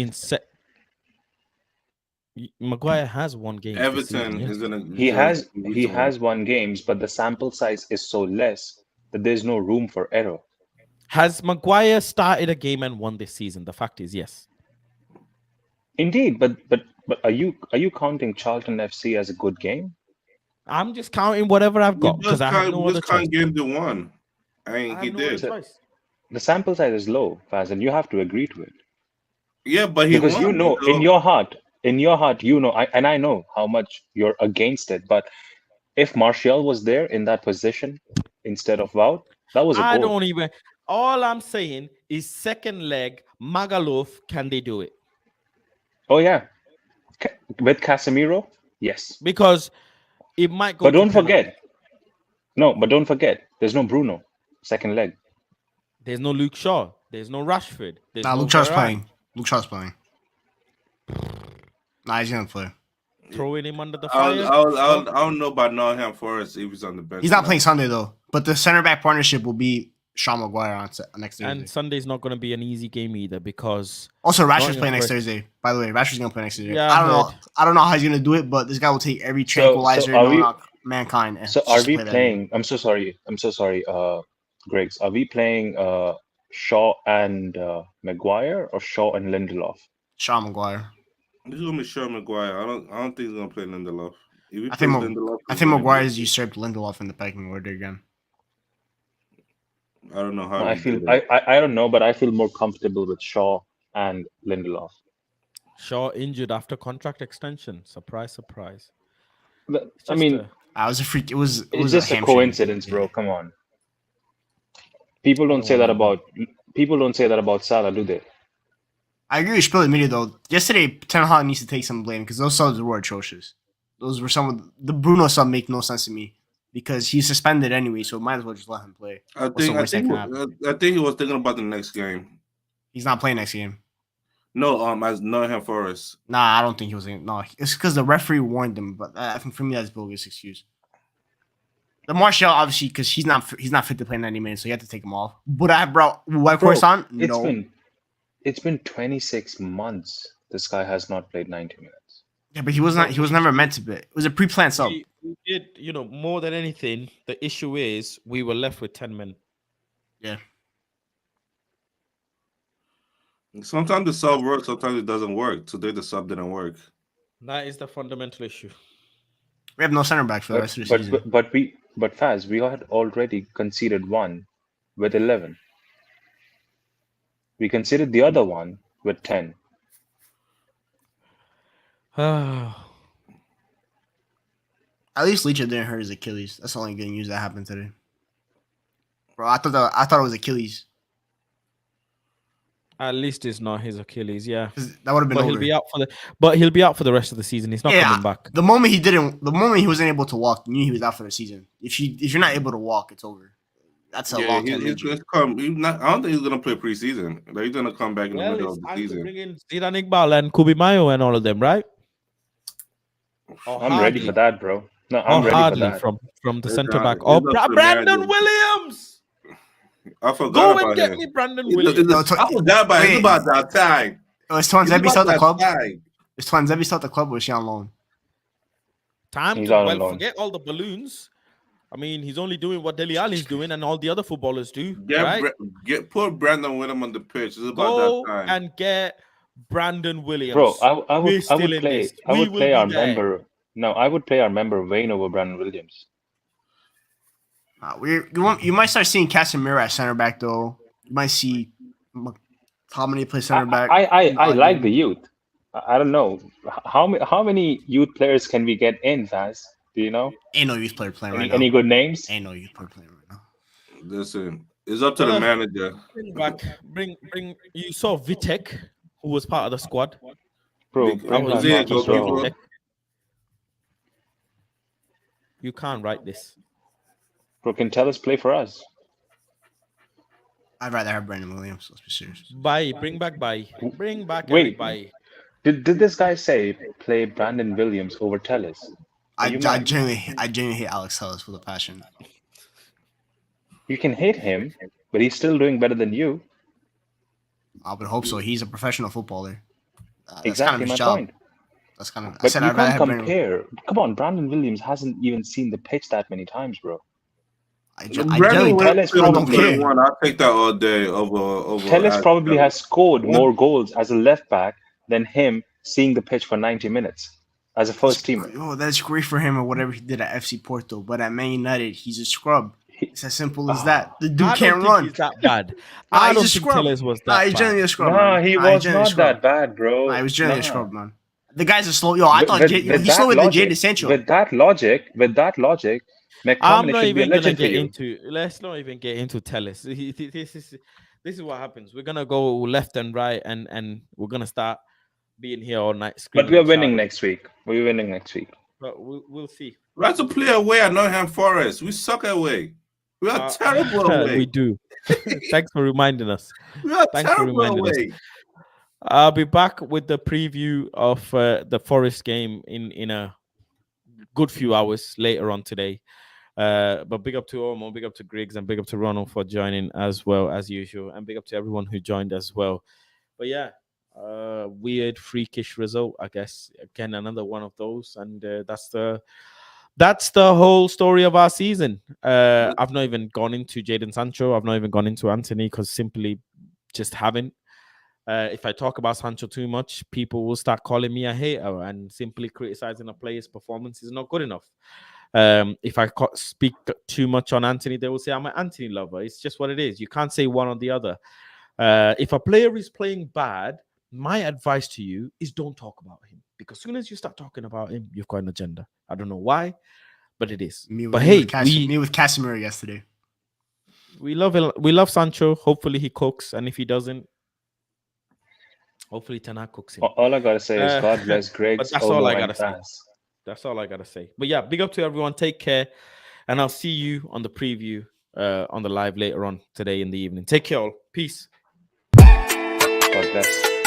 Maguire has won games this season. Everton Yes. is gonna. He has lose he to has won games, but the sample size is so less that there's no room for error. Has Maguire started a game and won this season? The fact is, yes. Indeed, but are you counting Charlton FC as a good game? I'm just counting whatever I've got because I have no other Just choice. can't give the one. I He have no other did. choice. The sample size is low, Faz, and you have to agree to it. Yeah, but he Because won. you know, in your heart, you know, and I know how much you're against it. But if Martial was there in that position instead of Wout, that was a I goal. don't even. All I'm saying is second leg, Magaluf, can they do it? Oh yeah, with Casemiro, yes. Because it might go. But to don't penalty. forget, no, but don't forget, there's no Bruno second leg. There's no Luke Shaw. There's no Rashford. There's Nah, no Luke Shaw's Varane. playing. Luke Shaw's playing. Nah, he's gonna play. Throwing him under the I fire. don't know about Nottingham Forest if he's on the bench. He's not playing Sunday though. But the center back partnership will be Sean Maguire on next Thursday. And Sunday's not going to be an easy game either because Also, Rashford's Nottingham playing next Forest- Thursday. By the way, Rashford's gonna play next Thursday. Yeah, I I don't know. heard. I don't know how he's gonna do it, but this guy will take every tranquilizer are known we- on mankind. And So just are we play that game. playing? I'm so sorry. Griggs. Are we playing Shaw and Maguire or Shaw and Lindelof? Sean Maguire? He's gonna be Sean Maguire. I don't think he's gonna play Lindelof. If he I plays think Lindelof, I he's think gonna Maguire be- has usurped Lindelof in the pecking order again. I don't know how. I he feel did it. I don't know, but I feel more comfortable with Shaw and Lindelof. Shaw injured after contract extension. Surprise, surprise. But, It's I just mean, a- I was a freak. It was it's just a hamstring. coincidence, bro. Yeah. Come on. People don't say that about Salah, do they? I agree with Spill admitted though. Yesterday, Ten Hag needs to take some blame because those subs were atrocious. Those were some of the Bruno sub make no sense to me because he's suspended anyway, so might as well just let him play. I What's the think worst that can happen? he was thinking about the next game. He's not playing next game. No, as Nottingham Forest. Nah, I don't think he was. No, it's because the referee warned him. But I think for me that's a bogus excuse. The Martial obviously because he's not fit to play 90 minutes, so you have to take him off. But I brought white Bro, course on. No, It's been 26 months. This guy has not played 90 minutes. yeah, but he was not. He was never meant to be. It was a pre-planned sub. we did, more than anything, the issue is we were left with 10 men. Yeah, Sometimes the sub works, sometimes it doesn't work. Today the sub didn't work. That is the fundamental issue. we have no center back for the rest of the season. But Faz, we had already conceded one with 11. We conceded the other one with 10. At least Leach didn't hurt his Achilles. That's the only good news that happened today. Bro, I thought it was Achilles. At least it's not his Achilles, yeah. 'Cause that would have been But over. he'll be out for the rest of the season. He's not coming back. The moment he wasn't able to walk, you knew he was out for the season. If you're not able to walk, it's over. That's a long term he's injury. gonna come. I don't think he's gonna play preseason. Like, he's gonna come back in the Well, middle it's of the time to season. bring in Zidane Iqbal and Kubi Mayo and all of them, right? I'm ready for that, bro. No, I'm ready for that. from the It's centre not- back. it's Oh, not for the Brandon manager. Williams! I forgot Go about and get him. me Brandon I Williams. forgot about it. It's about that time. Oh, is Twan It's Zebi about still at the that club? time. Is Twan Zebi still at the club or is she on loan? Time He's to on loan. forget all the balloons. I mean, he's only doing what Dele Alli's doing and all the other footballers do. Right? Put Brandon Williams on the pitch. It's about Go that time. and get Brandon Williams. Bro, I We're would still in play this. I We would will play be our there. member. No, I would play our member Wayne over Brandon Williams. You might start seeing Casemiro at center back though. You might see how many play center back. I like the youth. I don't know how many youth players can we get in, Faz? Do you know Ain't no youth player playing right any now. good names? Ain't no youth player playing right now. Listen, it's up to the manager. Bring back. Bring. You saw Vitek, who was part of the squad. Bro, That bring was back it, Marcus goalkeeper. Rashford. Vitek. You can't write this. Bro, can tell us play for us? I'd rather have Brandon Williams. Let's be serious. Bring back. Bring back Wait. everybody. Did this guy say play Brandon Williams over Telles? I you mad? genuinely hate Alex Telles with a passion. You can hate him, but he's still doing better than you. I would hope so. He's a professional footballer. That's Exactly kind of my his job. point. That's kind of. I But said you I'd rather can't have Brandon. compare. Come on, Brandon Williams hasn't even seen the pitch that many times, bro. I Brandon generally Williams Telles don't probably- play one. I'll take that all day over. Telles probably has scored What? more goals as a left back than him seeing the pitch for 90 minutes as a first teamer. Oh, that's great for him or whatever he did at FC Porto. But at Man United, he's a scrub. It's as simple as that. The dude I can't don't think run. he's that bad. Nah, I he's don't a think scrub. Tellez was Nah, that he's bad. generally a scrub, Nah, man. he Nah, he's was generally a not scrub. that bad, bro. Nah, he was generally a Nah. scrub, man. The guy's a slow. Yo, I thought he's that slower than logic- Jadon Sancho. With that logic, I'm McTominay not should be a even gonna legend for get you. into. Let's not even get into Tellez. This is what happens. We're gonna go left and right, and we're gonna start being here all night. But Screaming we are and winning shouting. next week. We're winning next week. But we'll see. We have to play away at Nottingham Forest. We suck away. We are terrible away. We do. Thanks for reminding us. We are Thanks for terrible reminding us. away. I'll be back with the preview of the Forest game in a good few hours later on today. But big up to Ormo, big up to Griggs, and big up to Ronald for joining as well as usual, and big up to everyone who joined as well. But yeah, weird freakish result, I guess. Again, another one of those, and that's the whole story of our season. I've not even gone into Jadon Sancho. I've not even gone into Anthony because simply just haven't. If I talk about Sancho too much, people will start calling me a hater and simply criticizing a player's performance is not good enough. If I speak too much on Anthony, they will say I'm an Anthony lover. It's just what it is. You can't say one or the other. If a player is playing bad, my advice to you is don't talk about him, because as soon as you start talking about him, you've got an agenda. I don't know why, but it is. Me But with hey, with Casemiro yesterday. we love Sancho. Hopefully he cooks, and if he doesn't, hopefully Ten Hag cooks him. All I gotta say is God bless Greg. But that's all I gotta say. That's all I gotta say. But yeah, big up to everyone. Take care, and I'll see you on the preview on the live later on today in the evening. Take care, all. Peace. God bless.